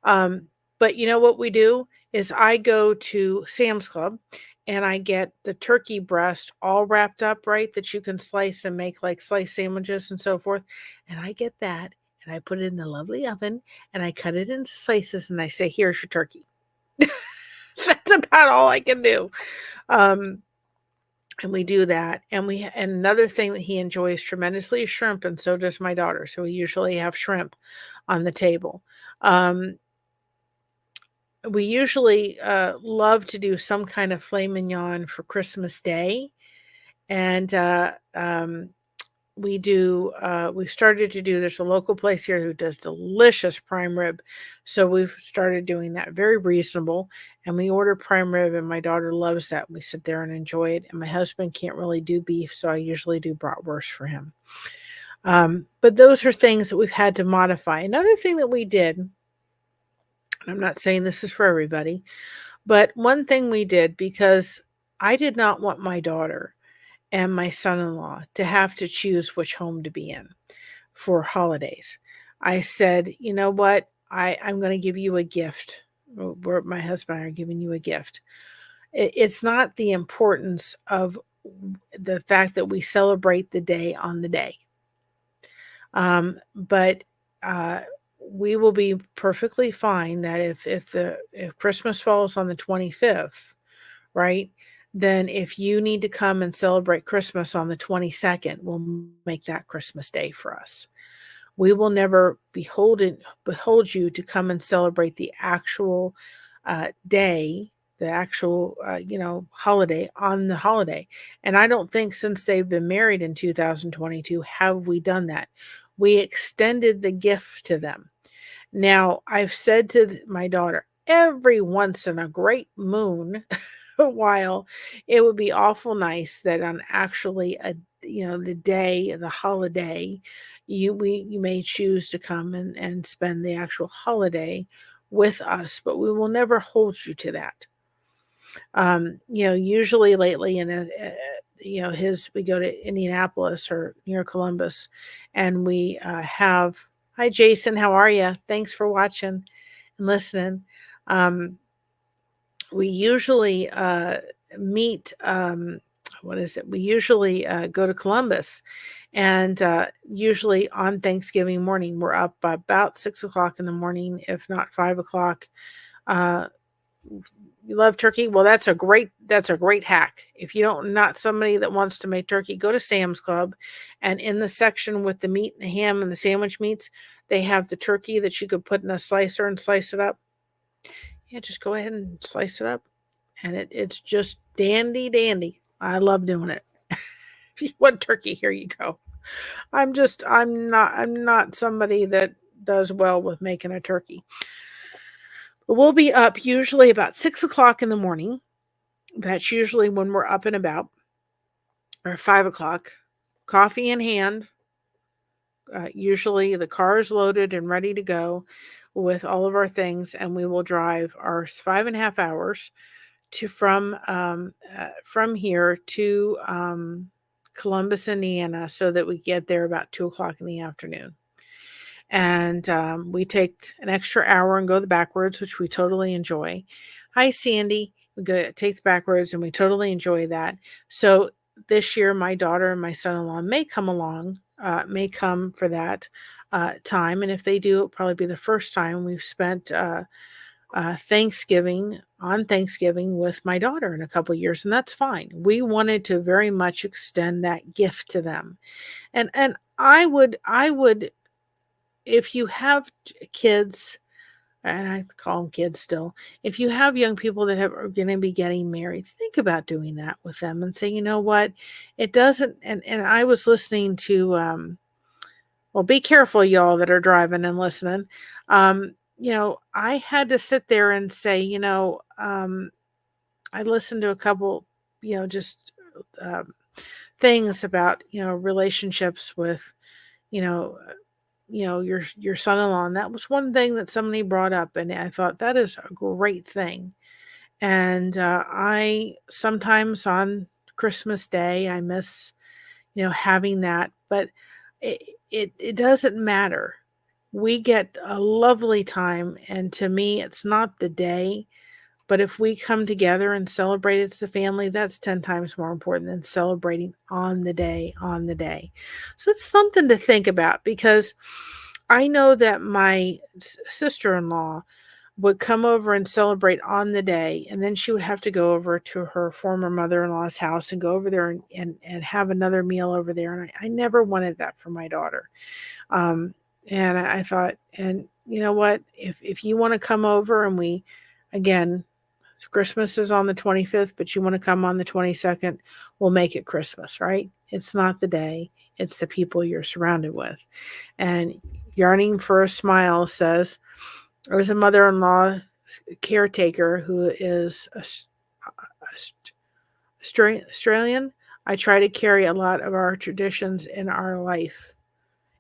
But you know what we do is I go to Sam's Club and I get the turkey breast all wrapped up, right, that you can slice and make like slice sandwiches and so forth. And I get that and I put it in the lovely oven and I cut it into slices and I say, here's your turkey. That's about all I can do. And we do that. And another thing that he enjoys tremendously is shrimp, and so does my daughter. So we usually have shrimp on the table. We usually love to do some kind of filet mignon for Christmas Day. And we've started to do, there's a local place here who does delicious prime rib. So we've started doing that, very reasonable. And we order prime rib, and my daughter loves that. We sit there and enjoy it. And my husband can't really do beef, so I usually do bratwurst for him. But those are things that we've had to modify. Another thing that we did, and I'm not saying this is for everybody, but one thing we did, because I did not want my daughter and my son-in-law to have to choose which home to be in for holidays. I said, you know what? I'm going to give you a gift. My husband and I are giving you a gift. It's not the importance of the fact that we celebrate the day on the day. But we will be perfectly fine that if Christmas falls on the 25th, right? Then if you need to come and celebrate Christmas on the 22nd, we'll make that Christmas Day for us. We will never behold you to come and celebrate the actual day, the actual holiday on the holiday. And I don't think since they've been married in 2022 have we done that. We extended the gift to them. Now, I've said to my daughter, every once in a great moon, a while, it would be awful nice that on actually the day, the holiday, you may choose to come and spend the actual holiday with us, but we will never hold you to that. Usually lately we go to Indianapolis or near Columbus, and we have, hi Jason, how are you? Thanks for watching and listening. We usually meet, we usually go to Columbus, and usually on Thanksgiving morning, we're up about 6 o'clock in the morning, if not 5 o'clock. You love turkey? Well, that's a great hack. If you don't, not somebody that wants to make turkey, go to Sam's Club, and in the section with the meat and the ham and the sandwich meats, they have the turkey that you could put in a slicer and slice it up. Yeah, just go ahead and slice it up, and it's just dandy. I love doing it. If you want turkey, here you go. I'm not somebody that does well with making a turkey. But we'll be up usually about 6 o'clock in the morning. That's usually when we're up and about, or 5 o'clock. Coffee in hand. Usually the car is loaded and ready to go with all of our things, and we will drive our 5.5 hours from here to Columbus, Indiana, so that we get there about 2 o'clock in the afternoon. And we take an extra hour and go the back roads, which we totally enjoy. Hi, Sandy. We take the back roads, and we totally enjoy that. So this year, my daughter and my son-in-law may come along, may come for that time. And if they do, it'll probably be the first time we've spent Thanksgiving with my daughter in a couple years, and that's fine. We wanted to very much extend that gift to them. And I would, if you have kids, and I call them kids still, if you have young people that are going to be getting married, think about doing that with them and say, you know what, it doesn't, and I was listening to, well, be careful, y'all that are driving and listening. I had to sit there and say, I listened to a couple, just things about, relationships with, your son-in-law. And that was one thing that somebody brought up. And I thought that is a great thing. And I sometimes on Christmas Day, I miss, having that, but it doesn't matter. We get a lovely time. And to me, it's not the day, but if we come together and celebrate as a family, that's 10 times more important than celebrating on the day. So it's something to think about, because I know that my sister-in-law would come over and celebrate on the day, and then she would have to go over to her former mother-in-law's house and go over there and have another meal over there. And I never wanted that for my daughter. And I thought, and you know what, if you want to come over and we, again, Christmas is on the 25th, but you want to come on the 22nd, we'll make it Christmas, right? It's not the day. It's the people you're surrounded with. And Yarning for a Smile says, as a mother-in-law caretaker who is Australian, I try to carry a lot of our traditions in our life.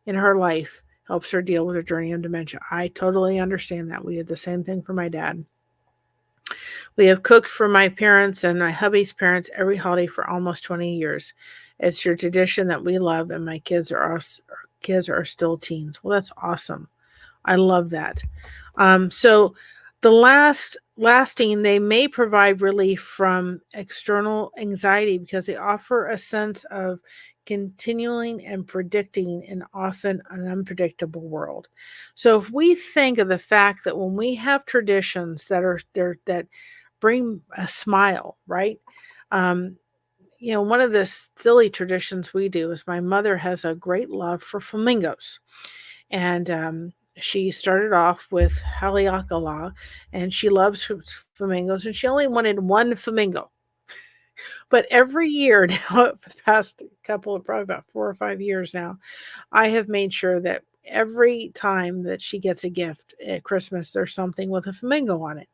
In her life, helps her deal with her journey of dementia. I totally understand that. We did the same thing for my dad. We have cooked for my parents and my hubby's parents every holiday for almost 20 years. It's your tradition that we love, and my kids are still teens. Well, that's awesome. I love that. So the lasting, they may provide relief from external anxiety because they offer a sense of continuing and predicting in often an unpredictable world. So if we think of the fact that when we have traditions that are there that bring a smile, right? Um, one of the silly traditions we do is my mother has a great love for flamingos. And she started off with Haleakala, and she loves flamingos, and she only wanted one flamingo. But every year now, for the past couple of probably about 4 or 5 years now, I have made sure that every time that she gets a gift at Christmas, there's something with a flamingo on it.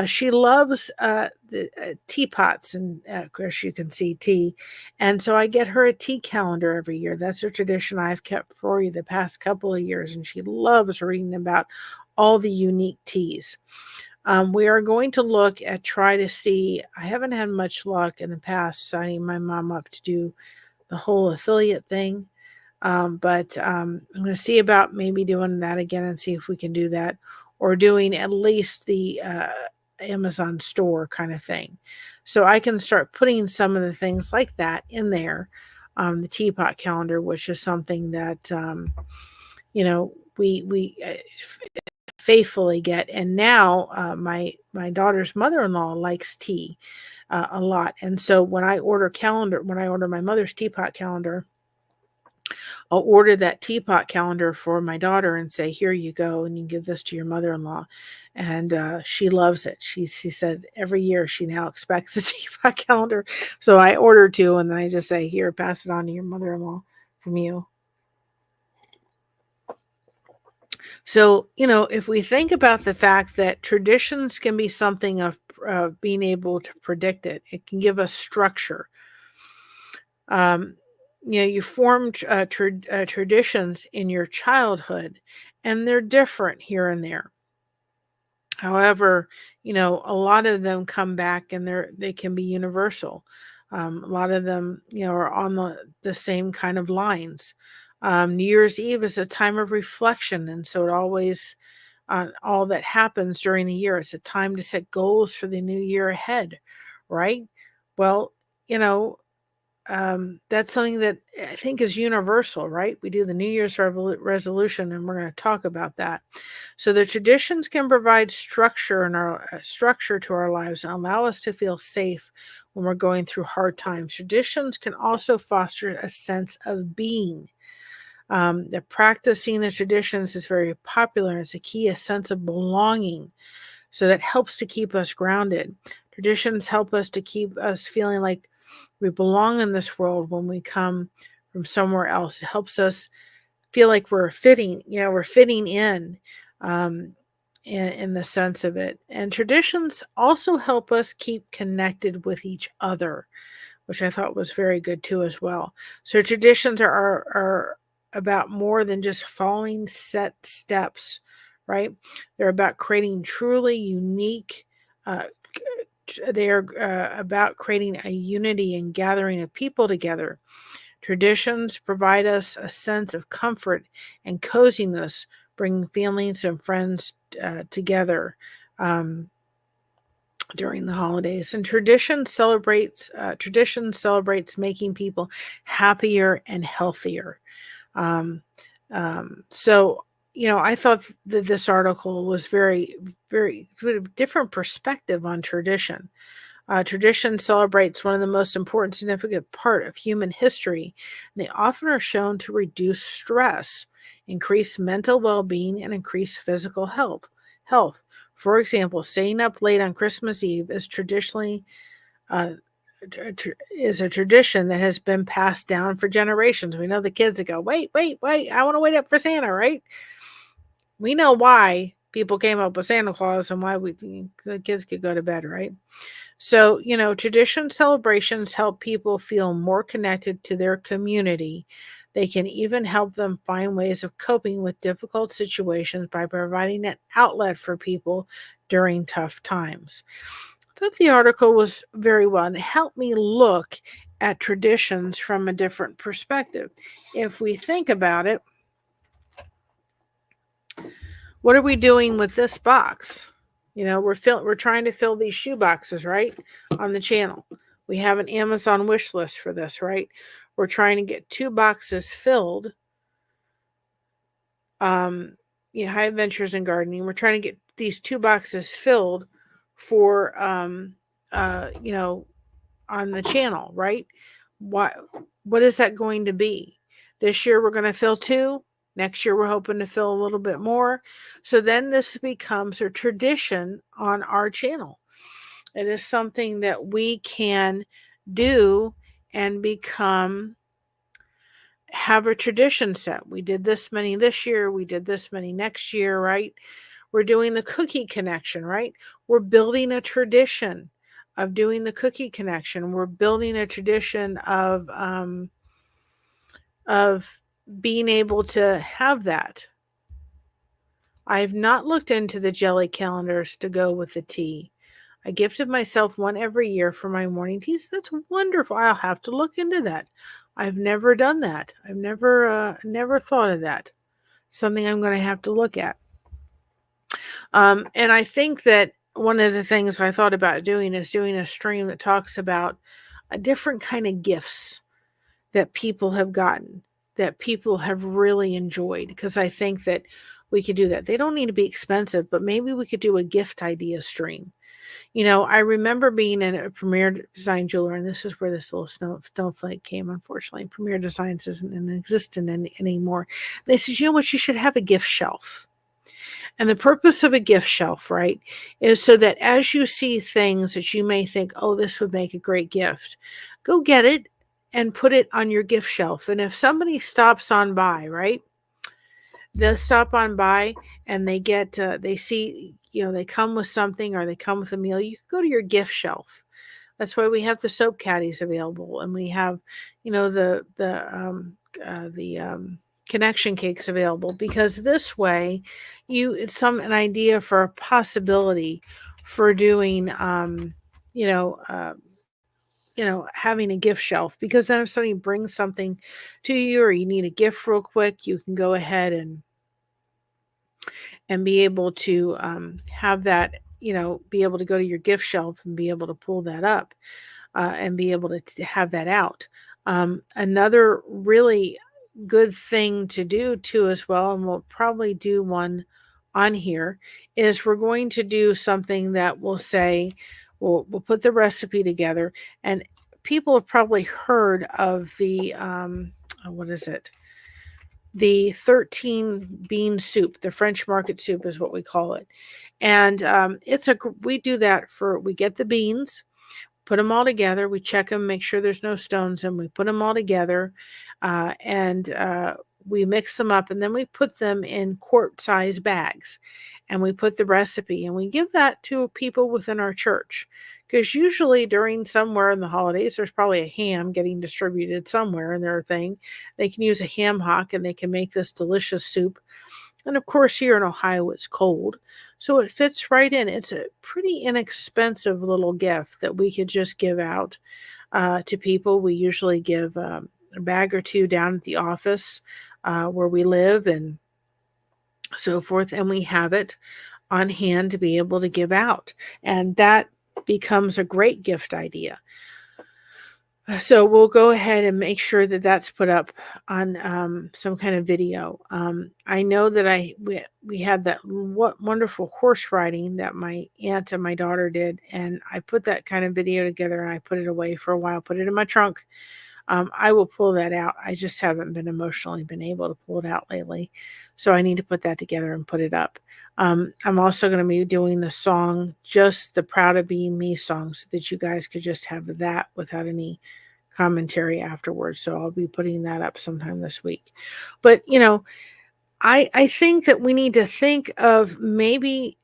She loves the teapots, and of course, you can see tea. And so I get her a tea calendar every year. That's a tradition I've kept for you the past couple of years, and she loves reading about all the unique teas. We are going to try to see. I haven't had much luck in the past signing my mom up to do the whole affiliate thing. But I'm going to see about maybe doing that again and see if we can do that, or doing at least the Amazon store kind of thing. So I can start putting some of the things like that in there. The teapot calendar, which is something that, we faithfully get. And now my daughter's mother-in-law likes tea a lot. And so when I order my mother's teapot calendar, I'll order that teapot calendar for my daughter and say, here you go, and you give this to your mother-in-law. And she loves it. She said every year she now expects the teapot calendar. So I order two, and then I just say, here, pass it on to your mother-in-law from you. So, if we think about the fact that traditions can be something of being able to predict it, it can give us structure. You form traditions in your childhood, and they're different here and there. However, a lot of them come back, and they can be universal. A lot of them, are on the same kind of lines. New Year's Eve is a time of reflection, and so it always on all that happens during the year. It's a time to set goals for the new year ahead, right? Well, that's something that I think is universal, right? We do the New Year's resolution, and we're going to talk about that. So the traditions can provide structure structure to our lives and allow us to feel safe when we're going through hard times. Traditions can also foster a sense of being. The practicing the traditions is very popular. It's a sense of belonging. So that helps to keep us grounded. Traditions help us to keep us feeling like we belong in this world when we come from somewhere else. It helps us feel like we're fitting in, in the sense of it. And traditions also help us keep connected with each other, which I thought was very good too as well. So traditions are about more than just following set steps, right? They're about creating truly unique they are about creating a unity and gathering of people together. Traditions provide us a sense of comfort and coziness, bringing families and friends together during the holidays. And tradition celebrates making people happier and healthier. So I thought that this article was very, very different perspective on tradition. Tradition celebrates one of the most important, significant part of human history. And they often are shown to reduce stress, increase mental well-being, and increase physical health. For example, staying up late on Christmas Eve is traditionally is a tradition that has been passed down for generations. We know the kids that go, wait, wait, wait, I want to wait up for Santa, right? We know why people came up with Santa Claus and why the kids could go to bed, right? So, tradition celebrations help people feel more connected to their community. They can even help them find ways of coping with difficult situations by providing an outlet for people during tough times. I thought the article was very well and it helped me look at traditions from a different perspective. If we think about it, what are we doing with this box? We're trying to fill these shoe boxes, right? On the channel. We have an Amazon wish list for this, right? We're trying to get 2 boxes filled. High Adventures in Gardening. We're trying to get these 2 boxes filled for on the channel, right? What is that going to be? This year we're going to fill 2. Next year we're hoping to fill a little bit more. So then this becomes a tradition on our channel. It is something that we can do and have a tradition set. We did this many this year. We did this many next year, right? We're doing the cookie connection, right? We're building a tradition of doing the cookie connection. We're building a tradition of being able to have that. I've not looked into the jelly calendars to go with the tea. I gifted myself one every year for my morning teas. That's wonderful. I'll have to look into that. I've never done that. I've never thought of that. Something I'm going to have to look at. And I think that one of the things I thought about doing is doing a stream that talks about a different kind of gifts that people have gotten, that people have really enjoyed, because I think that we could do that. They don't need to be expensive, but maybe we could do a gift idea stream. I remember being in a Premier Design jeweler, and this is where this little snowflake came, unfortunately. Premier Designs isn't in existence anymore. They said, you know what, you should have a gift shelf. And the purpose of a gift shelf, right, is so that as you see things that you may think, oh, this would make a great gift, go get it and put it on your gift shelf. And if somebody stops on by, right, they'll stop on by and they see, they come with something or they come with a meal, you can go to your gift shelf. That's why we have the soap caddies available, and we have, the connection cakes available, because this way it's an idea for a possibility for doing having a gift shelf, because then if somebody brings something to you or you need a gift real quick, you can go ahead and be able to have that, be able to go to your gift shelf and be able to pull that up and be able to have that out. Another really good thing to do too as well, and we'll probably do one on here, is we're going to do something that will say, we'll put the recipe together, and people have probably heard of the what is it? The 13 bean soup, the French market soup is what we call it. And we do that we get the beans, put them all together. We check them, make sure there's no stones in. We put them all together and we mix them up, and then we put them in quart-size bags, and we put the recipe, and we give that to people within our church. Because usually during somewhere in the holidays, there's probably a ham getting distributed somewhere in their thing. They can use a ham hock and they can make this delicious soup. And of course, here in Ohio, it's cold. So it fits right in. It's a pretty inexpensive little gift that we could just give out to people. We usually give a bag or 2 down at the office where we live and so forth. And we have it on hand to be able to give out. And that becomes a great gift idea. So we'll go ahead and make sure that that's put up on some kind of video. I know that we had that wonderful horse riding that my aunt and my daughter did, and I put that kind of video together and I put it away for a while, put it in my trunk. I will pull that out. I just haven't been emotionally been able to pull it out lately. So I need to put that together and put it up. I'm also going to be doing the song, just the Proud of Being Me song, so that you guys could just have that without any commentary afterwards. So I'll be putting that up sometime this week. But, I think that we need to think of maybe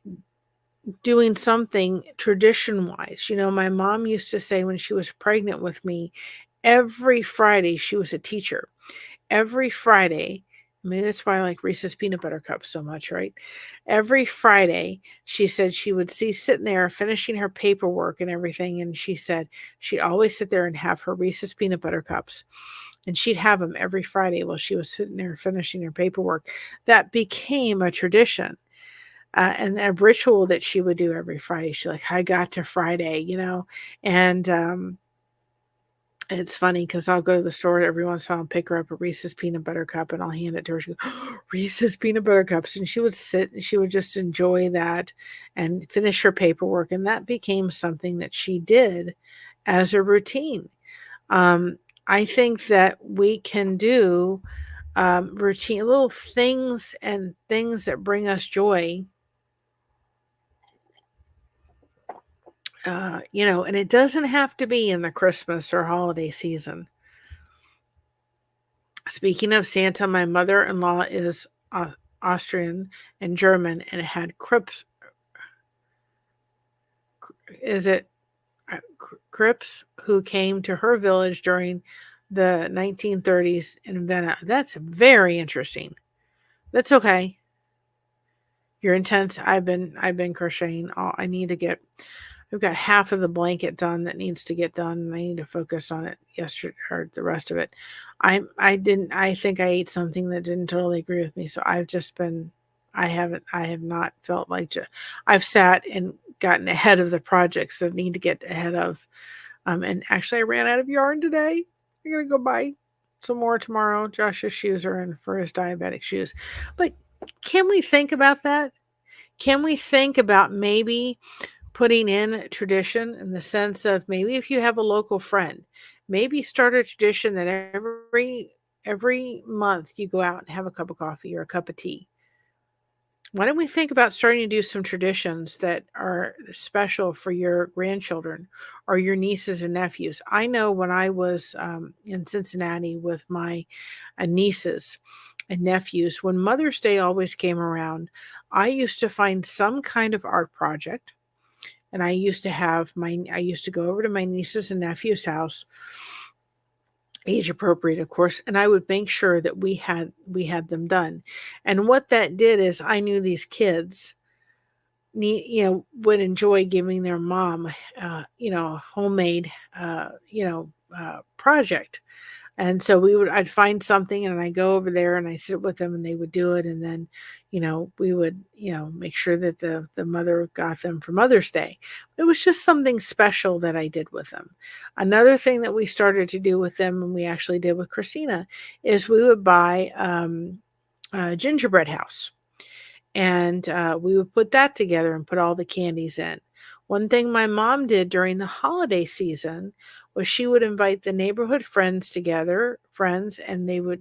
doing something tradition wise. My mom used to say when she was pregnant with me, every Friday she was a teacher. Every Friday, maybe that's why I like Reese's peanut butter cups so much, right? Every Friday, she said she would see sitting there finishing her paperwork and everything. And she said she'd always sit there and have her Reese's peanut butter cups. And she'd have them every Friday while she was sitting there finishing her paperwork. That became a tradition. And a ritual that she would do every Friday. She's like, I got to Friday. And it's funny because I'll go to the store every once in a while and pick her up a Reese's peanut butter cup and I'll hand it to her. She goes, Reese's peanut butter cups. And she would sit and she would just enjoy that and finish her paperwork. And that became something that she did as a routine. Um, I think that we can do routine little things and things that bring us joy. And it doesn't have to be in the Christmas or holiday season. Speaking of Santa, my mother-in-law is Austrian and German, and it had Krips. Is it Krips who came to her village during the 1930s in Vienna? That's very interesting. That's okay. You're intense. I've been crocheting. I need to get. I've got half of the blanket done that needs to get done, and I need to focus on it yesterday or the rest of it. I think I ate something that didn't totally agree with me, so I've just been. I have not felt like. I've sat and gotten ahead of the projects that I need to get ahead of. And actually, I ran out of yarn today. I'm gonna go buy some more tomorrow. Josh's shoes are in for his diabetic shoes, but can we think about that? Can we think about maybe putting in tradition in the sense of maybe if you have a local friend, maybe start a tradition that every month you go out and have a cup of coffee or a cup of tea. Why don't we think about starting to do some traditions that are special for your grandchildren or your nieces and nephews? I know when I was in Cincinnati with my nieces and nephews, when Mother's Day always came around, I used to find some kind of art project. And I used to go over to my nieces and nephew's house, age appropriate, of course, and I would make sure that we had them done. And what that did is I knew these kids would enjoy giving their mom, a homemade, project. And so I'd find something and I go over there and I sit with them and they would do it. And then, we would, make sure that the mother got them for Mother's Day. It was just something special that I did with them. Another thing that we started to do with them, and we actually did with Christina, is we would buy a gingerbread house. And we would put that together and put all the candies in. One thing my mom did during the holiday season was she would invite the neighborhood friends, and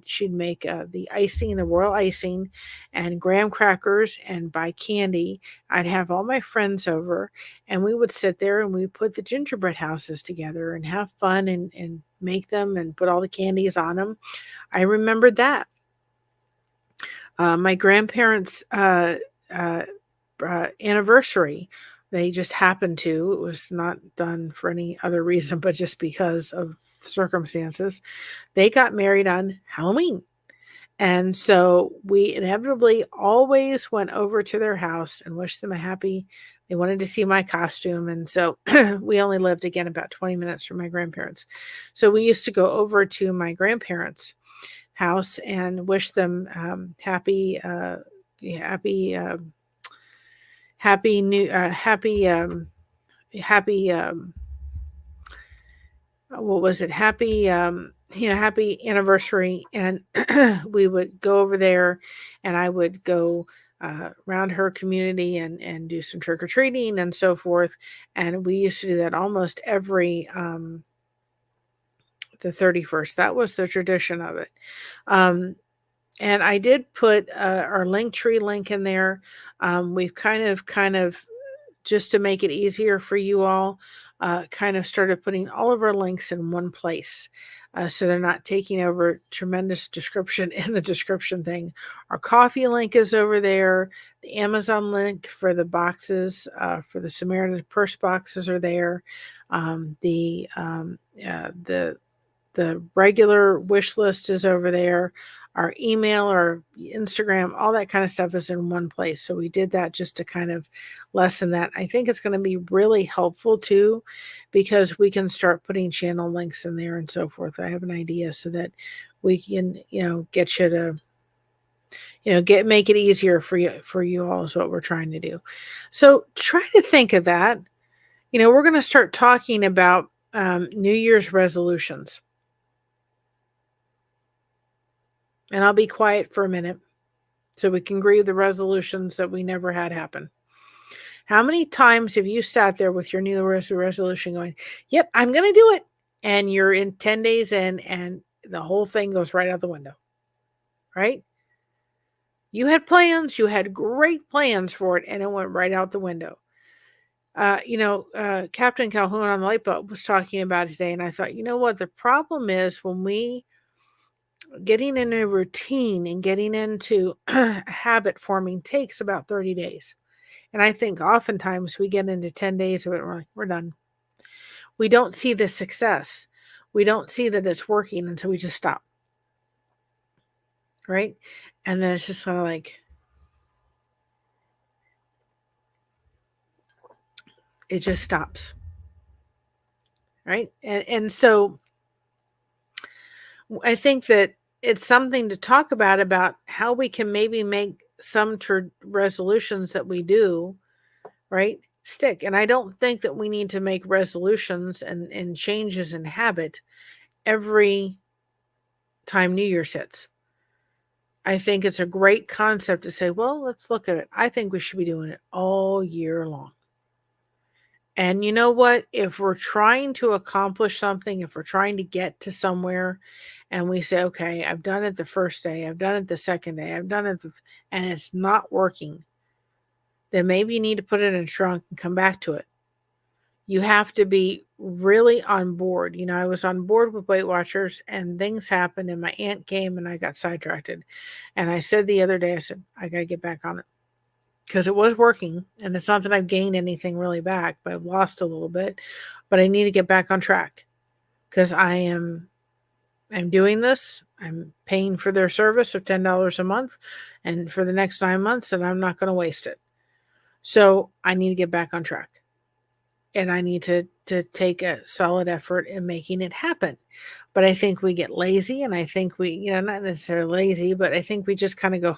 she'd make the icing, the royal icing, and graham crackers, and buy candy. I'd have all my friends over, and we would sit there and we put the gingerbread houses together and have fun and make them and put all the candies on them. I remembered that. My grandparents' anniversary, they just happened to. It was not done for any other reason, but just because of circumstances. They got married on Halloween. And so we inevitably always went over to their house and wished them a happy. They wanted to see my costume. And so we only lived again about 20 minutes from my grandparents. So we used to go over to my grandparents' house and wish them happy new happy what was it happy anniversary. And we would go over there and I would go around her community and do some trick-or-treating and so forth. And we used to do that almost every the 31st. That was the tradition of it. And I did put our Linktree link in there. We've kind of just to make it easier for you all, kind of started putting all of our links in one place. So they're not taking over tremendous description in the description thing. Our coffee link is over there. The Amazon link for the boxes, for the Samaritan purse boxes are there. The regular wish list is over there. Our email, our Instagram, all that kind of stuff is in one place. So we did that just to kind of lessen that. I think it's going to be really helpful too, because we can start putting channel links in there and so forth. I have an idea so that we can, get you to, make it easier for you all is what we're trying to do. So try to think of that. We're going to start talking about New Year's resolutions. And I'll be quiet for a minute so we can grieve the resolutions that we never had happen. How many times have you sat there with your New Year's resolution going, yep, I'm going to do it. And you're in 10 days in and the whole thing goes right out the window, right? You had plans, you had great plans for it, and it went right out the window. Captain Calhoun on the light bulb was talking about it today, and I thought, you know what? The problem is when we getting in a routine and getting into habit forming takes about 30 days. And I think oftentimes we get into 10 days of it, and we're done. We don't see the success. We don't see that it's working, and so we just stop. Right? And then it's just kind of like, it just stops. Right? And so I think that it's something to talk about how we can maybe make some resolutions that we do, right, stick. And I don't think that we need to make resolutions and changes in habit every time New Year's hits. I think it's a great concept to say, well, let's look at it. I think we should be doing it all year long. And you know what? If we're trying to accomplish something, if we're trying to get to somewhere, and we say, okay, I've done it the first day, I've done it the second day, I've done it, and it's not working, then maybe you need to put it in a trunk and come back to it. You have to be really on board. I was on board with Weight Watchers and things happened and my aunt came and I got sidetracked. And I said the other day, I said, I got to get back on it because it was working. And it's not that I've gained anything really back, but I've lost a little bit. But I need to get back on track because I'm doing this. I'm paying for their service of $10 a month and for the next 9 months, and I'm not going to waste it. So I need to get back on track. And I need to take a solid effort in making it happen. But I think we get lazy, and I think we, not necessarily lazy, but I think we just kind of go,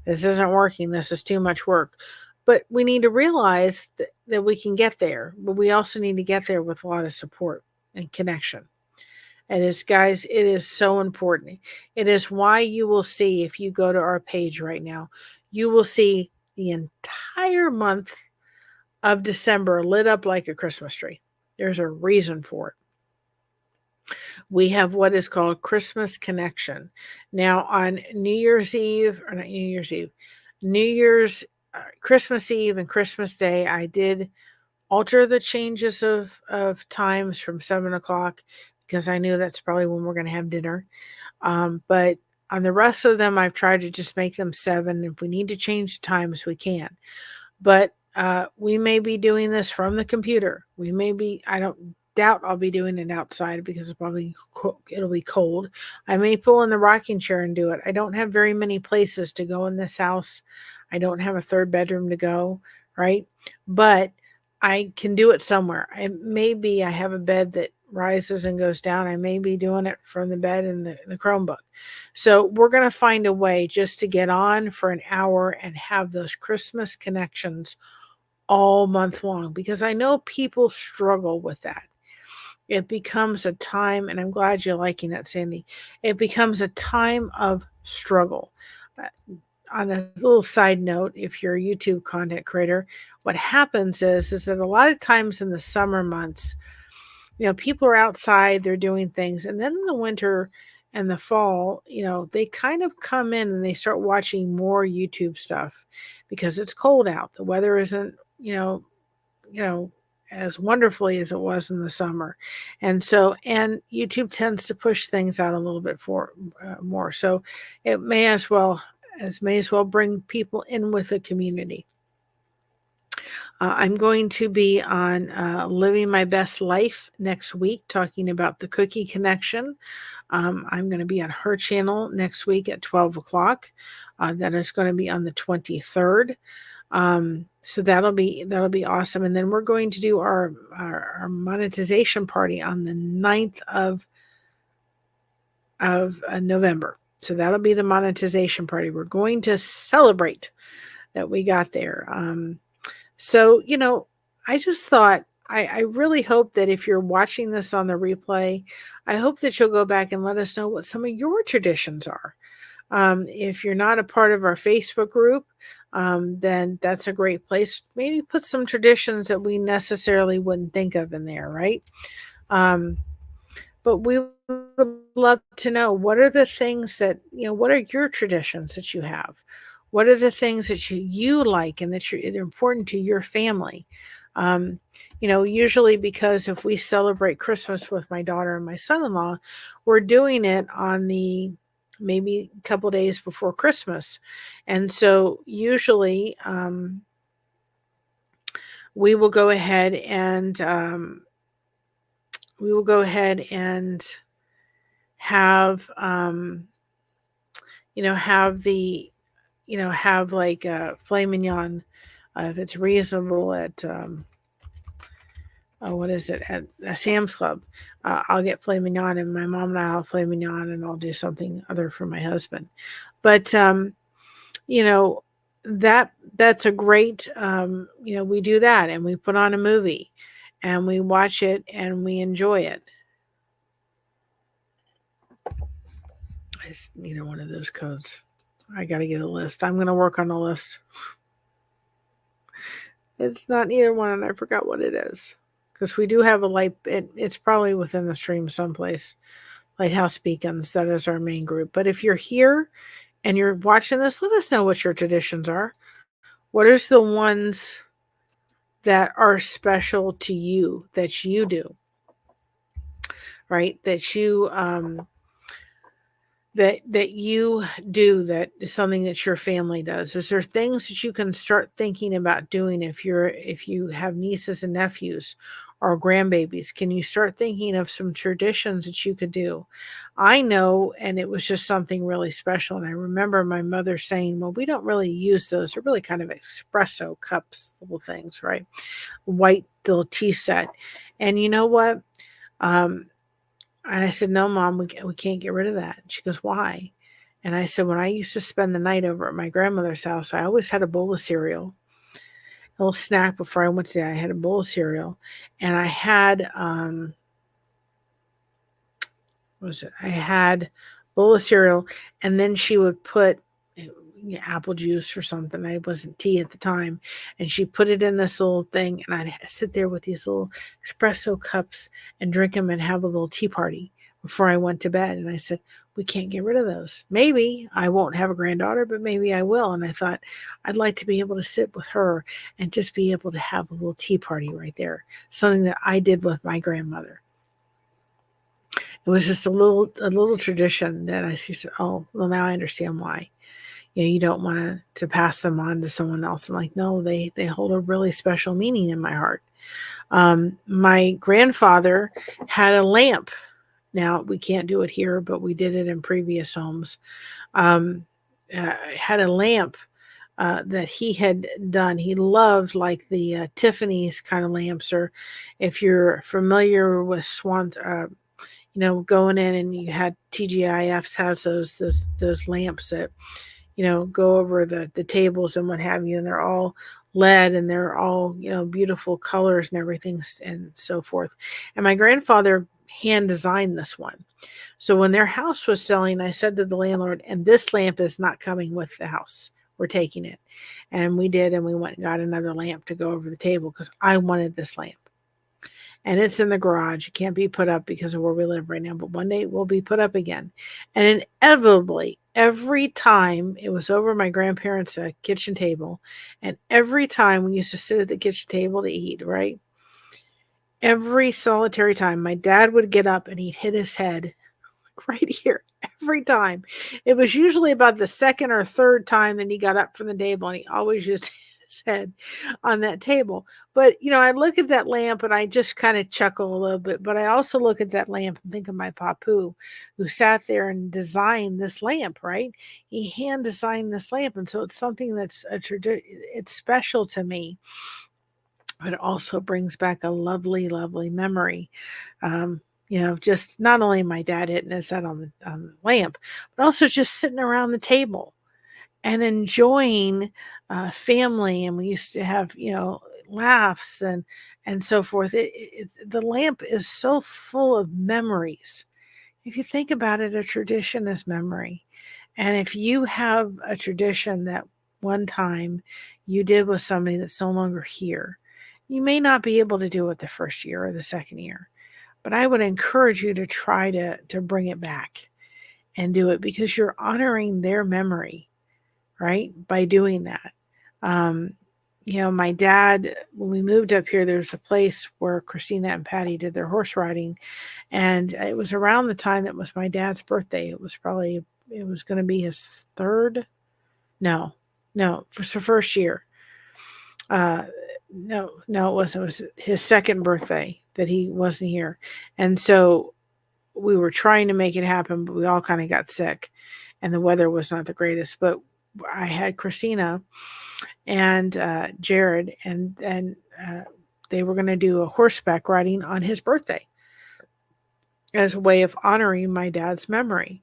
this isn't working. This is too much work. But we need to realize that we can get there, but we also need to get there with a lot of support and connection. And guys, it is so important. It is why you will see, if you go to our page right now, you will see the entire month of December lit up like a Christmas tree. There's a reason for it. We have what is called Christmas Connection. Now on Christmas Eve and Christmas Day, I did alter the changes of times from 7 o'clock because I knew that's probably when we're going to have dinner. But on the rest of them, I've tried to just make them 7. If we need to change the times, we can. But we may be doing this from the computer. I don't doubt I'll be doing it outside because it'll be cold. I may pull in the rocking chair and do it. I don't have very many places to go in this house. I don't have a third bedroom to go, right? But I can do it somewhere. I have a bed that rises and goes down. I may be doing it from the bed in the Chromebook. So we're going to find a way just to get on for an hour and have those Christmas connections all month long, because I know people struggle with that. It becomes a time, and I'm glad you're liking that, Sandy. It becomes a time of struggle. On a little side note, if you're a YouTube content creator, what happens is that a lot of times in the summer months, people are outside, they're doing things. And then in the winter, and the fall, they kind of come in and they start watching more YouTube stuff because it's cold out. The weather isn't, you know, as wonderfully as it was in the summer. And YouTube tends to push things out a little bit more. So it may as well bring people in with the community. I'm going to be on Living My Best Life next week, talking about the cookie connection. I'm going to be on her channel next week at 12 o'clock. That is going to be on the 23rd. So that'll be awesome. And then we're going to do our monetization party on the 9th of November. So that'll be the monetization party. We're going to celebrate that we got there. So, I just thought, I really hope that if you're watching this on the replay, I hope that you'll go back and let us know what some of your traditions are. If you're not a part of our Facebook group, then that's a great place. Maybe put some traditions that we necessarily wouldn't think of in there, right? But we would love to know, what are the things that, what are your traditions that you have? What are the things that you like and that they're important to your family? Usually, because if we celebrate Christmas with my daughter and my son-in-law, we're doing it on maybe a couple days before Christmas. And so usually we will go ahead and have have like a filet mignon, if it's reasonable at what is it, at Sam's Club. I'll get filet mignon, and my mom and I'll have filet mignon, and I'll do something other for my husband. But that's a great, we do that, and we put on a movie and we watch it and we enjoy it. It's neither one of those codes. I got to get a list. I'm going to work on the list. It's not either one, and I forgot what it is. Because we do have a light. It's probably within the stream someplace. Lighthouse Beacons, that is our main group. But if you're here and you're watching this, let us know what your traditions are. What is the ones that are special to you, that you do, right? That you that you do, that is something that your family does. Is there things that you can start thinking about doing if you have nieces and nephews or grandbabies? Can you start thinking of some traditions that you could do? I know, and it was just something really special. And I remember my mother saying, well, we don't really use those. They're really kind of espresso cups, little things, right? White little tea set. And you know what? And I said, no, Mom, we can't get rid of that. And she goes, why? And I said, when I used to spend the night over at my grandmother's house, I always had a bowl of cereal, a little snack before I went to bed. I had a bowl of cereal, and I had, I had a bowl of cereal, and then she would put apple juice or something. It wasn't tea at the time. And she put it in this little thing, and I'd sit there with these little espresso cups and drink them and have a little tea party before I went to bed. And I said, we can't get rid of those. Maybe I won't have a granddaughter, but maybe I will. And I thought, I'd like to be able to sit with her and just be able to have a little tea party right there. Something that I did with my grandmother. It was just a little tradition that she said, oh, well, now I understand why. You don't want to pass them on to someone else. I'm like, no, they hold a really special meaning in my heart. My grandfather had a lamp. Now, we can't do it here, but we did it in previous homes. Had a lamp that he had done. He loved like the Tiffany's kind of lamps, or if you're familiar with going in and you had TGIFs has those lamps that go over the tables and what have you, and they're all LED and they're all, beautiful colors and everything and so forth. And my grandfather hand designed this one. So when their house was selling, I said to the landlord, and this lamp is not coming with the house. We're taking it. And we did, and we went and got another lamp to go over the table because I wanted this lamp. and it's in the garage. It can't be put up because of where we live right now, but one day it will be put up again. And inevitably, every time it was over my grandparents' kitchen table, and every time we used to sit at the kitchen table to eat, right? Every solitary time, my dad would get up and he'd hit his head right here every time. It was usually about the second or third time that he got up from the table, and he always used his head on that table. But, I look at that lamp and I just kind of chuckle a little bit. But I also look at that lamp and think of my papu, who sat there and designed this lamp, right? He hand designed this lamp. And so it's something that's it's special to me. But it also brings back a lovely, lovely memory. Just not only my dad hitting his head on the lamp, but also just sitting around the table and enjoying family. And we used to have, laughs and so forth. The lamp is so full of memories. If you think about it, a tradition is memory. And if you have a tradition that one time you did with somebody that's no longer here, you may not be able to do it the first year or the second year, but I would encourage you to try to bring it back and do it, because you're honoring their memory, right? By doing that. My dad, when we moved up here, there's a place where Christina and Patty did their horse riding. And it was around the time that was my dad's birthday. It was going to be his third. No, for his first year. No, it wasn't. It was his second birthday that he wasn't here. And so we were trying to make it happen, but we all kind of got sick and the weather was not the greatest. But I had Christina and Jared, and they were going to do a horseback riding on his birthday as a way of honoring my dad's memory.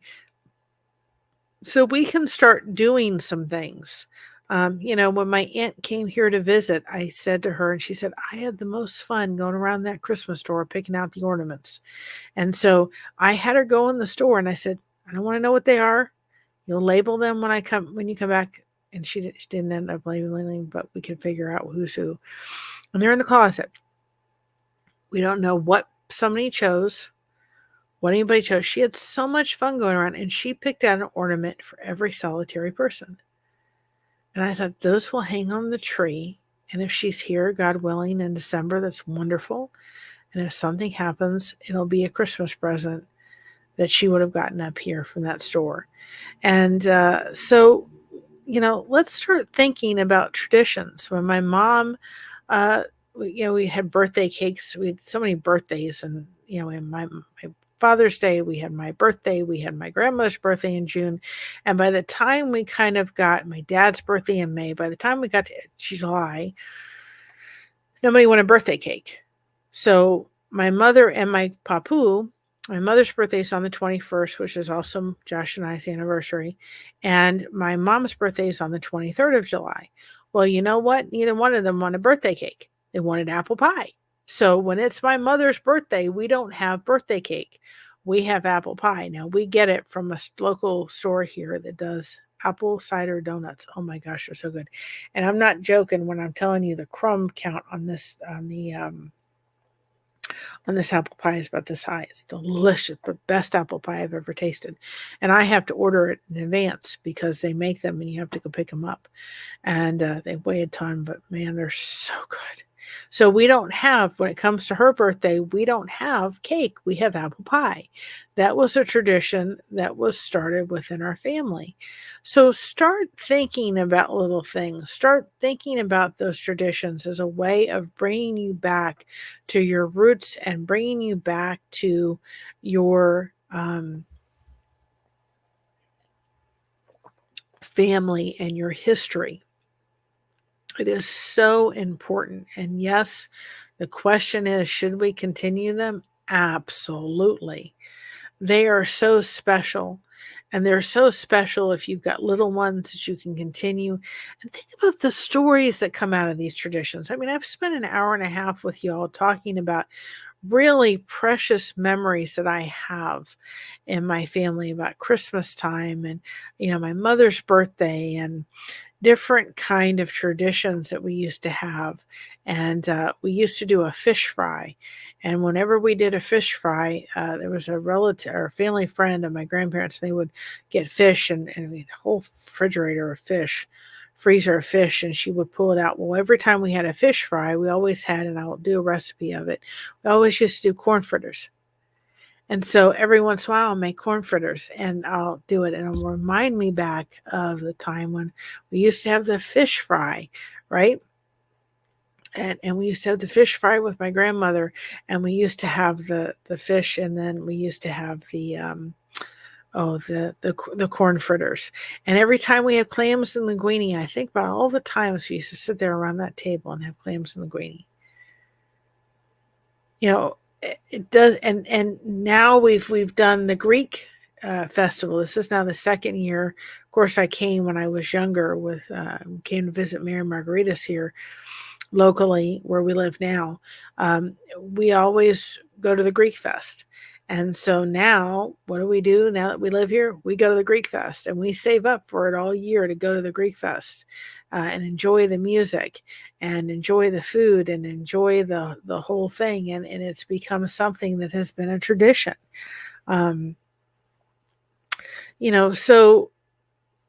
So we can start doing some things. When my aunt came here to visit, I said to her, and she said, I had the most fun going around that Christmas store picking out the ornaments. And so I had her go in the store, and I said, I don't want to know what they are. You'll label them when you come back. And she didn't end up labeling, but we could figure out who's who. And they're in the closet. We don't know what somebody chose, what anybody chose. She had so much fun going around, and she picked out an ornament for every solitary person. And I thought, those will hang on the tree. And if she's here, God willing, in December, that's wonderful. And if something happens, it'll be a Christmas present that she would have gotten up here from that store. And so, let's start thinking about traditions. When my mom, we had birthday cakes. We had so many birthdays. And, in my Father's Day, we had my birthday, we had my grandmother's birthday in June. And by the time we kind of got my dad's birthday in May, by the time we got to July, nobody wanted a birthday cake. So my mother and my papu, my mother's birthday is on the 21st, which is also Josh and I's anniversary. And my mom's birthday is on the 23rd of July. Well, you know what? Neither one of them wanted a birthday cake. They wanted apple pie. So when it's my mother's birthday, we don't have birthday cake. We have apple pie. Now, we get it from a local store here that does apple cider donuts. Oh my gosh, they're so good. And I'm not joking when I'm telling you the crumb count on this apple pie is about this high. It's delicious, the best apple pie I've ever tasted. And I have to order it in advance because they make them and you have to go pick them up. And they weigh a ton, but man, they're so good. So we don't have, when it comes to her birthday, we don't have cake. We have apple pie. That was a tradition that was started within our family. So start thinking about little things. Start thinking about those traditions as a way of bringing you back to your roots and bringing you back to your family and your history. It is so important. And yes, the question is, should we continue them? Absolutely. They are so special. And they're so special if you've got little ones that you can continue. And think about the stories that come out of these traditions. I mean, I've spent an hour and a half with y'all talking about really precious memories that I have in my family about Christmas time and, my mother's birthday and different kind of traditions that we used to have. And we used to do a fish fry. And whenever we did a fish fry, there was a relative or family friend of my grandparents. They would get fish and we had a whole refrigerator of fish, freezer of fish, and she would pull it out. Well, every time we had a fish fry, we always had, and I'll do a recipe of it, we always used to do corn fritters. And so every once in a while, I'll make corn fritters and I'll do it. And it'll remind me back of the time when we used to have the fish fry, right? And we used to have the fish fry with my grandmother, and we used to have the fish, and then we used to have the corn fritters. And every time we have clams and linguine, I think about all the times we used to sit there around that table and have clams and linguine. It does, and now we've done the Greek festival. This is now the second year. Of course, I came when I was younger. Came to visit Mary Margaritas here locally where we live now. We always go to the Greek Fest. And so now, what do we do now that we live here? We go to the Greek Fest, and we save up for it all year to go to the Greek Fest and enjoy the music and enjoy the food and enjoy the whole thing. And it's become something that has been a tradition. Um, so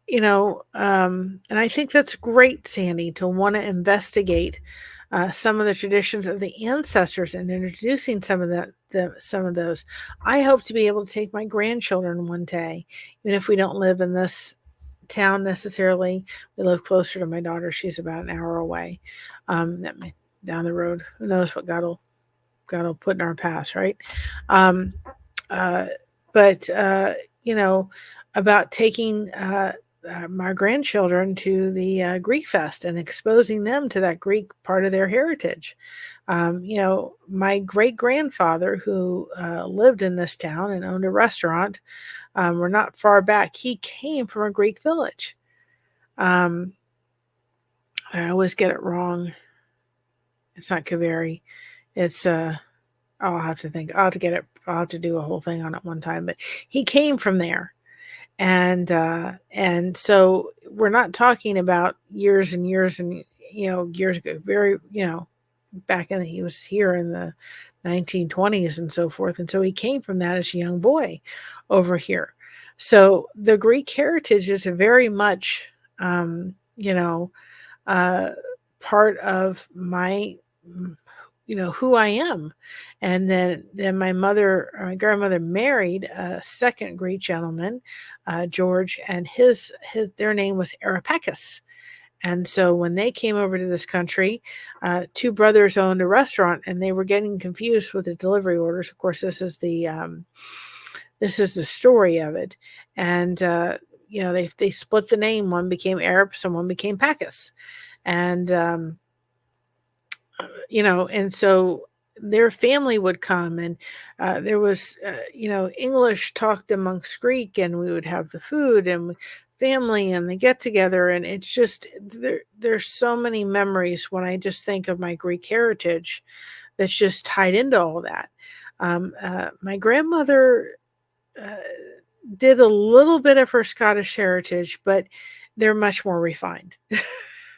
and I think that's great, Sandy, to want to investigate some of the traditions of the ancestors and introducing some of those. I hope to be able to take my grandchildren one day, even if we don't live in this town necessarily. We live closer to my daughter. She's about an hour away, down the road. Who knows what God will put in our paths, right? Um, but about taking my grandchildren to the Greek Fest and exposing them to that Greek part of their heritage. My great grandfather, who lived in this town and owned a restaurant, we're not far back. He came from a Greek village. I always get it wrong. It's not Kaveri. It's I'll have to think. I'll have to get it. I'll have to do a whole thing on it one time. But he came from there. And so we're not talking about years and years and years ago, very back in he was here in the 1920s and so forth, and so he came from that as a young boy over here. So the Greek heritage is a very much part of my who I am. And then my grandmother married a second Greek gentleman, George, and their name was Arapakis. And so when they came over to this country, two brothers owned a restaurant, and they were getting confused with the delivery orders. Of course, this is the story of it. And they split the name. One became Arab, someone became Pakis, and and so their family would come, and there was English talked amongst Greek, and we would have the food and family and the get together, and it's just there's so many memories when I just think of my Greek heritage that's just tied into all that. My grandmother did a little bit of her Scottish heritage, but they're much more refined.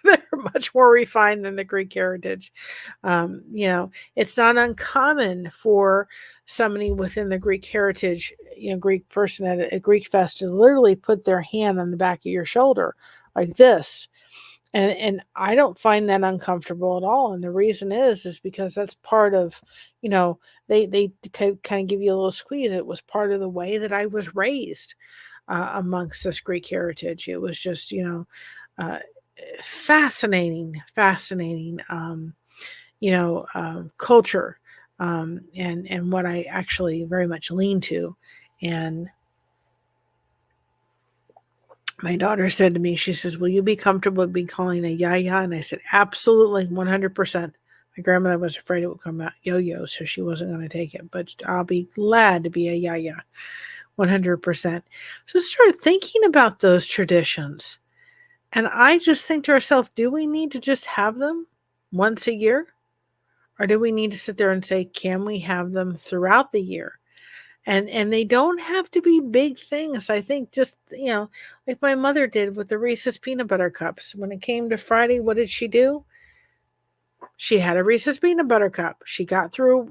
They're much more refined than the Greek heritage. It's not uncommon for somebody within the Greek heritage, Greek person at a Greek fest to literally put their hand on the back of your shoulder like this. And I don't find that uncomfortable at all. And the reason is because that's part of, they kind of give you a little squeeze. It was part of the way that I was raised amongst this Greek heritage. It was just, fascinating culture, and what I actually very much lean to. And my daughter said to me, she says, will you be comfortable with being calling a yaya? And I said, absolutely, 100%. My grandmother was afraid it would come out yo-yo, so she wasn't going to take it, but I'll be glad to be a yaya, 100%. So start thinking about those traditions. And I just think to ourselves, do we need to just have them once a year? Or do we need to sit there and say, can we have them throughout the year? And they don't have to be big things. I think just, like my mother did with the Reese's peanut butter cups. When it came to Friday, what did she do? She had a Reese's peanut butter cup. She got through,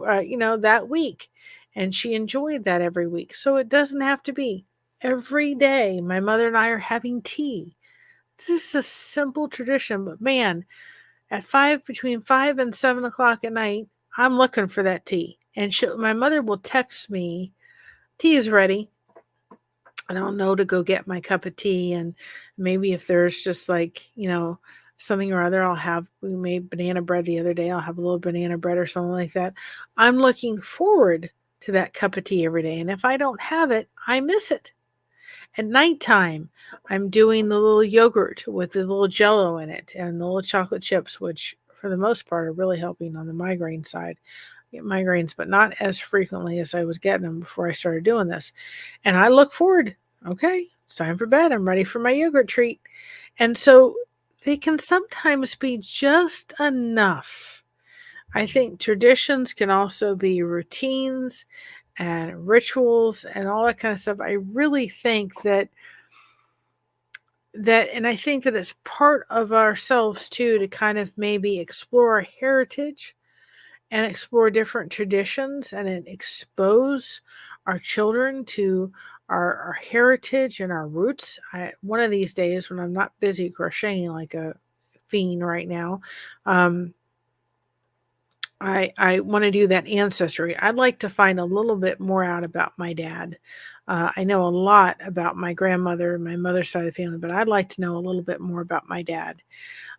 that week, and she enjoyed that every week. So it doesn't have to be every day. My mother and I are having tea. It's just a simple tradition, but man, at between 5 and 7 o'clock at night, I'm looking for that tea. And my mother will text me, tea is ready. And I'll know to go get my cup of tea. And maybe if there's just something or other, we made banana bread the other day. I'll have a little banana bread or something like that. I'm looking forward to that cup of tea every day. And if I don't have it, I miss it. At nighttime, I'm doing the little yogurt with the little jello in it and the little chocolate chips, which for the most part are really helping on the migraine side. I get migraines, but not as frequently as I was getting them before I started doing this. And I look forward, okay, it's time for bed. I'm ready for my yogurt treat. And so they can sometimes be just enough. I think traditions can also be routines and rituals and all that kind of stuff. I really think that and I think that it's part of ourselves too to kind of maybe explore our heritage and explore different traditions and then expose our children to our heritage and our roots. One of these days when I'm not busy crocheting like a fiend right now, I want to do that ancestry. I'd like to find a little bit more out about my dad. I know a lot about my grandmother, my mother's side of the family, but I'd like to know a little bit more about my dad.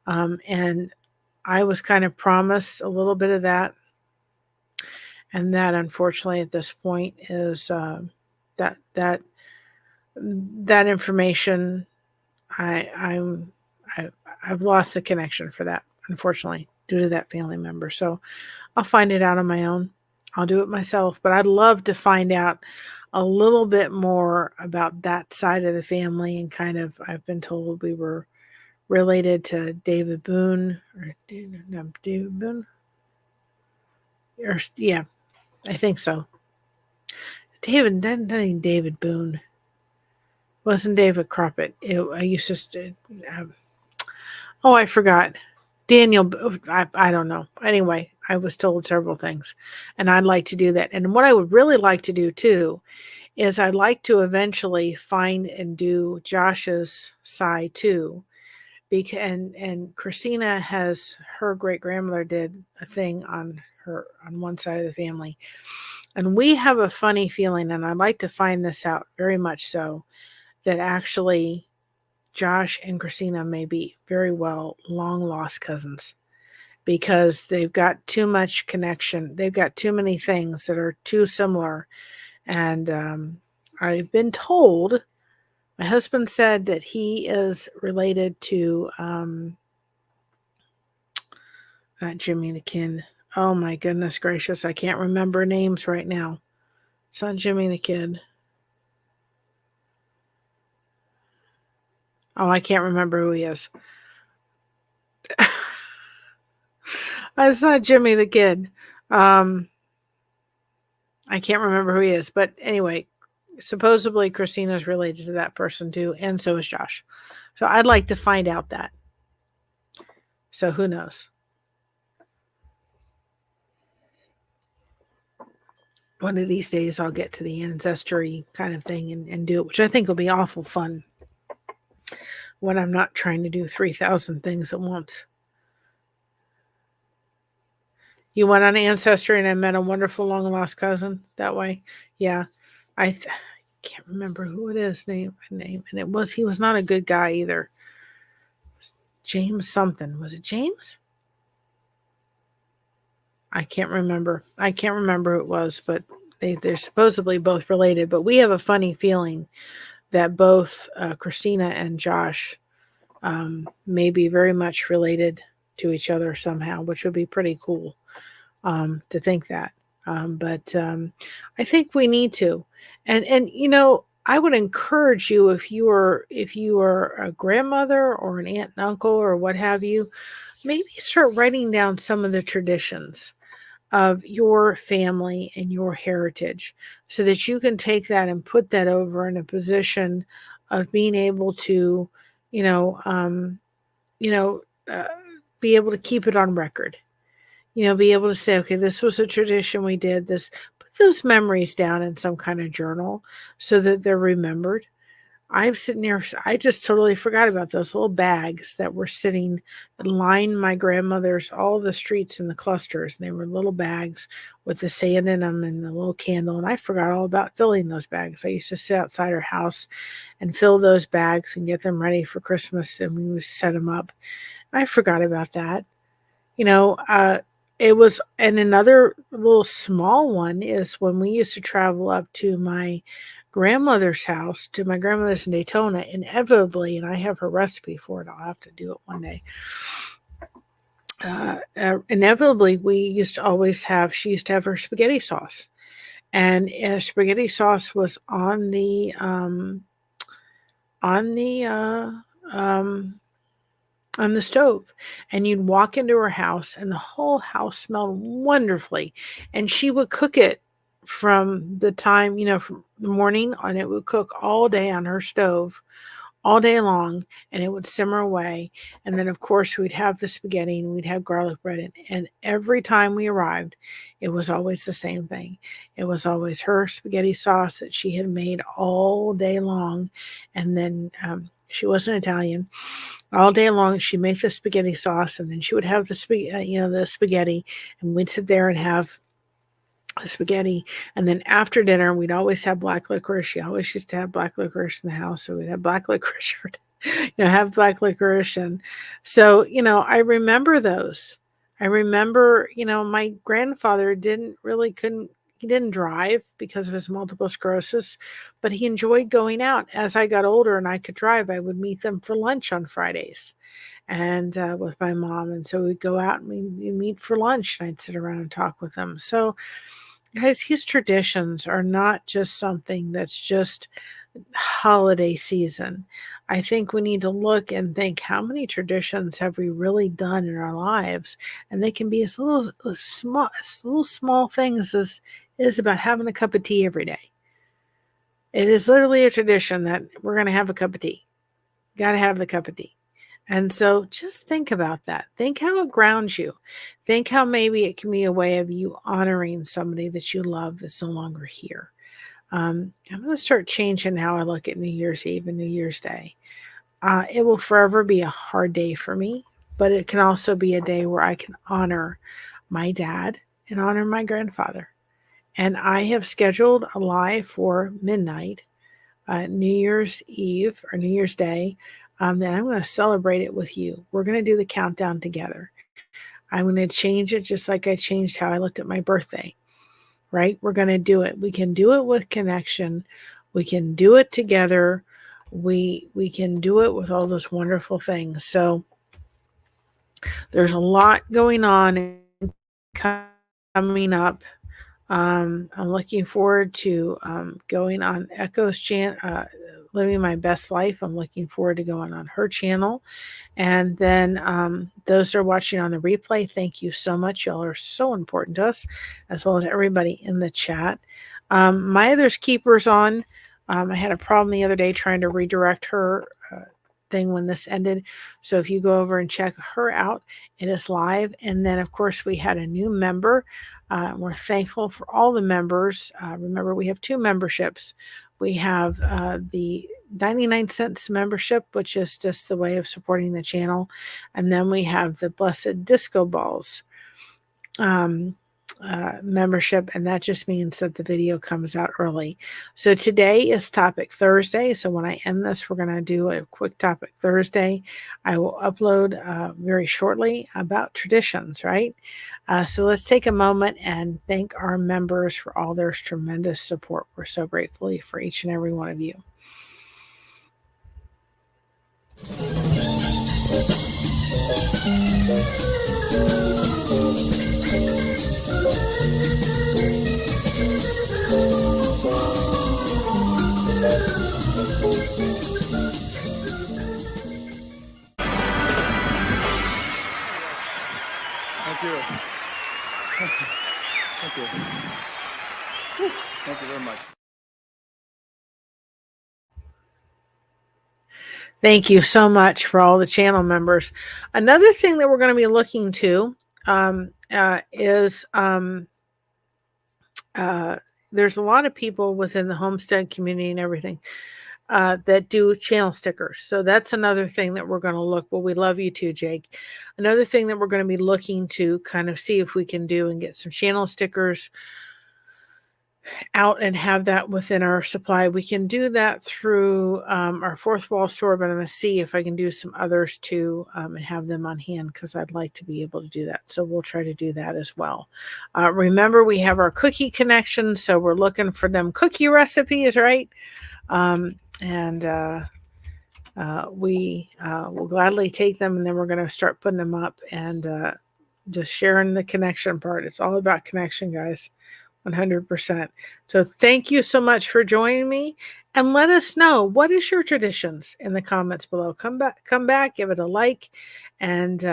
And I was kind of promised a little bit of that. And that, unfortunately, at this point is that information. I've lost the connection for that, unfortunately, due to that family member. So I'll find it out on my own. I'll do it myself, but I'd love to find out a little bit more about that side of the family. And kind of, I've been told we were related to David Boone, or David Boone. Or yeah, I think so. David Boone. Wasn't David Croppett. I used to. I forgot. Daniel. I don't know. Anyway, I was told several things, and I'd like to do that. And what I would really like to do too is I'd like to eventually find and do Josh's side too, because and Christina has, her great grandmother did a thing on one side of the family, and we have a funny feeling, and I'd like to find this out very much so, that actually Josh and Christina may be very well long lost cousins, because they've got too much connection. They've got too many things that are too similar. And I've been told, my husband said that he is related to, not Jimmy the Kid. Oh my goodness gracious. I can't remember names right now. It's not Jimmy the Kid. Oh, I can't remember who he is. It's not Jimmy the Kid. I can't remember who he is. But anyway, supposedly Christina's related to that person too, and so is Josh. So I'd like to find out that. So who knows? One of these days I'll get to the ancestry kind of thing and do it, which I think will be awful fun when I'm not trying to do 3,000 things at once. You went on Ancestry and I met a wonderful long lost cousin that way. Yeah. I can't remember who it is name. And he was not a good guy either. James something. Was it James? I can't remember. I can't remember who it was, but they're supposedly both related. But we have a funny feeling that both Christina and Josh may be very much related to each other somehow, which would be pretty cool to think that. But I think we need to. And I would encourage you, if you are a grandmother or an aunt and uncle or what have you, maybe start writing down some of the traditions. of your family and your heritage so that you can take that and put that over in a position of being able to, you know, you know, uh, be able to keep it on record. Be able to say, okay, this was a tradition we did this, put those memories down in some kind of journal so that they're remembered. I'm sitting there, I just totally forgot about those little bags that were sitting that lined my grandmother's, all the streets and the clusters. And they were little bags with the sand in them and the little candle. And I forgot all about filling those bags. I used to sit outside her house and fill those bags and get them ready for Christmas. And we would set them up. I forgot about that. It was, and another little small one is when we used to travel up to my grandmother's house, to my grandmother's in Daytona, inevitably, and I have her recipe for it. I'll have to do it one day. Inevitably, she used to have her spaghetti sauce, and spaghetti sauce was on the stove, and you'd walk into her house and the whole house smelled wonderfully, and she would cook it from the time, from the morning on. It would cook all day on her stove all day long, and it would simmer away. And then of course we'd have the spaghetti and we'd have garlic bread, and every time we arrived, it was always the same thing. It was always her spaghetti sauce that she had made all day long. And then she wasn't Italian. All day long, she'd make the spaghetti sauce, and then she would have the spaghetti, and we'd sit there and have the spaghetti. And then after dinner, we'd always have black licorice. She always used to have black licorice in the house, so we'd have black licorice, have black licorice. And so, I remember those. I remember, my grandfather he didn't drive because of his multiple sclerosis, but he enjoyed going out. As I got older and I could drive, I would meet them for lunch on Fridays and with my mom. And so we'd go out and we'd meet for lunch, and I'd sit around and talk with them. So, guys, his traditions are not just something that's just holiday season. I think we need to look and think, how many traditions have we really done in our lives? And they can be as little small things as it is about having a cup of tea every day. It is literally a tradition that we're going to have a cup of tea. Got to have the cup of tea. And so just think about that. Think how it grounds you. Think how maybe it can be a way of you honoring somebody that you love that's no longer here. I'm going to start changing how I look at New Year's Eve and New Year's Day. It will forever be a hard day for me, but it can also be a day where I can honor my dad and honor my grandfather. And I have scheduled a live for midnight, New Year's Eve or New Year's Day. Then I'm going to celebrate it with you. We're going to do the countdown together. I'm going to change it just like I changed how I looked at my birthday, right? We're going to do it. We can do it with connection. We can do it together. We can do it with all those wonderful things. So there's a lot going on and coming up. I'm looking forward to going on Echo's channel, Living My Best Life. I'm looking forward to going on her channel. And then those that are watching on the replay, thank you so much. Y'all are so important to us, as well as everybody in the chat. My other's keepers on. I had a problem the other day trying to redirect her thing when this ended. So if you go over and check her out, it is live. And then, of course, we had a new member. We're thankful for all the members. Remember, we have 2 memberships. We have the 99 cents membership, which is just the way of supporting the channel. And then we have the Blessed Disco Balls membership, and that just means that the video comes out early. So today is Topic Thursday. So when I end this, we're going to do a quick Topic Thursday. I will upload very shortly about traditions, right? So let's take a moment and thank our members for all their tremendous support. We're so grateful for each and every one of you. Thank you. Thank you very much. Thank you so much for all the channel members. Another thing that we're going to be looking to is there's a lot of people within the homestead community and everything that do channel stickers. So that's another thing that we're going to look. Well, we love you too, Jake. Another thing that we're going to be looking to kind of see if we can do and get some channel stickers out and have that within our supply. We can do that through our fourth wall store, but I'm going to see if I can do some others too and have them on hand because I'd like to be able to do that. So we'll try to do that as well. Remember, we have our cookie connection, so we're looking for them cookie recipes, right? We will gladly take them, and then we're going to start putting them up and just sharing the connection part. It's all about connection, guys. 100%. So thank you so much for joining me, and let us know, what is your traditions in the comments below. Come back, give it a like, and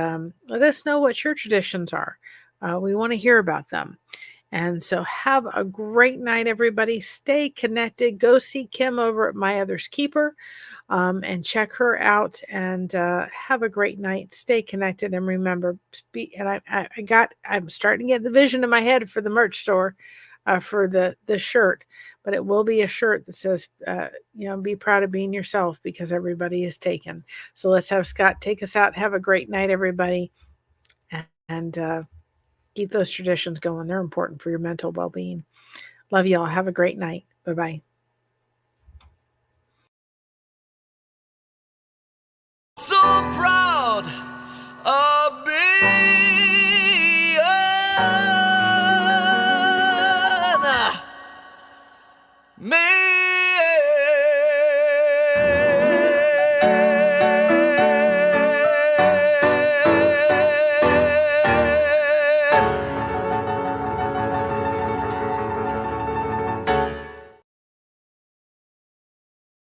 let us know what your traditions are. We want to hear about them. And so have a great night, everybody. Stay connected. Go see Kim over at My Other's Keeper and check her out, and have a great night. Stay connected, and remember, I'm starting to get the vision in my head for the merch store for the shirt, but it will be a shirt that says, be proud of being yourself, because everybody is taken. So let's have Scott take us out. Have a great night, everybody. And keep those traditions going. They're important for your mental well-being. Love you all. Have a great night. Bye-bye.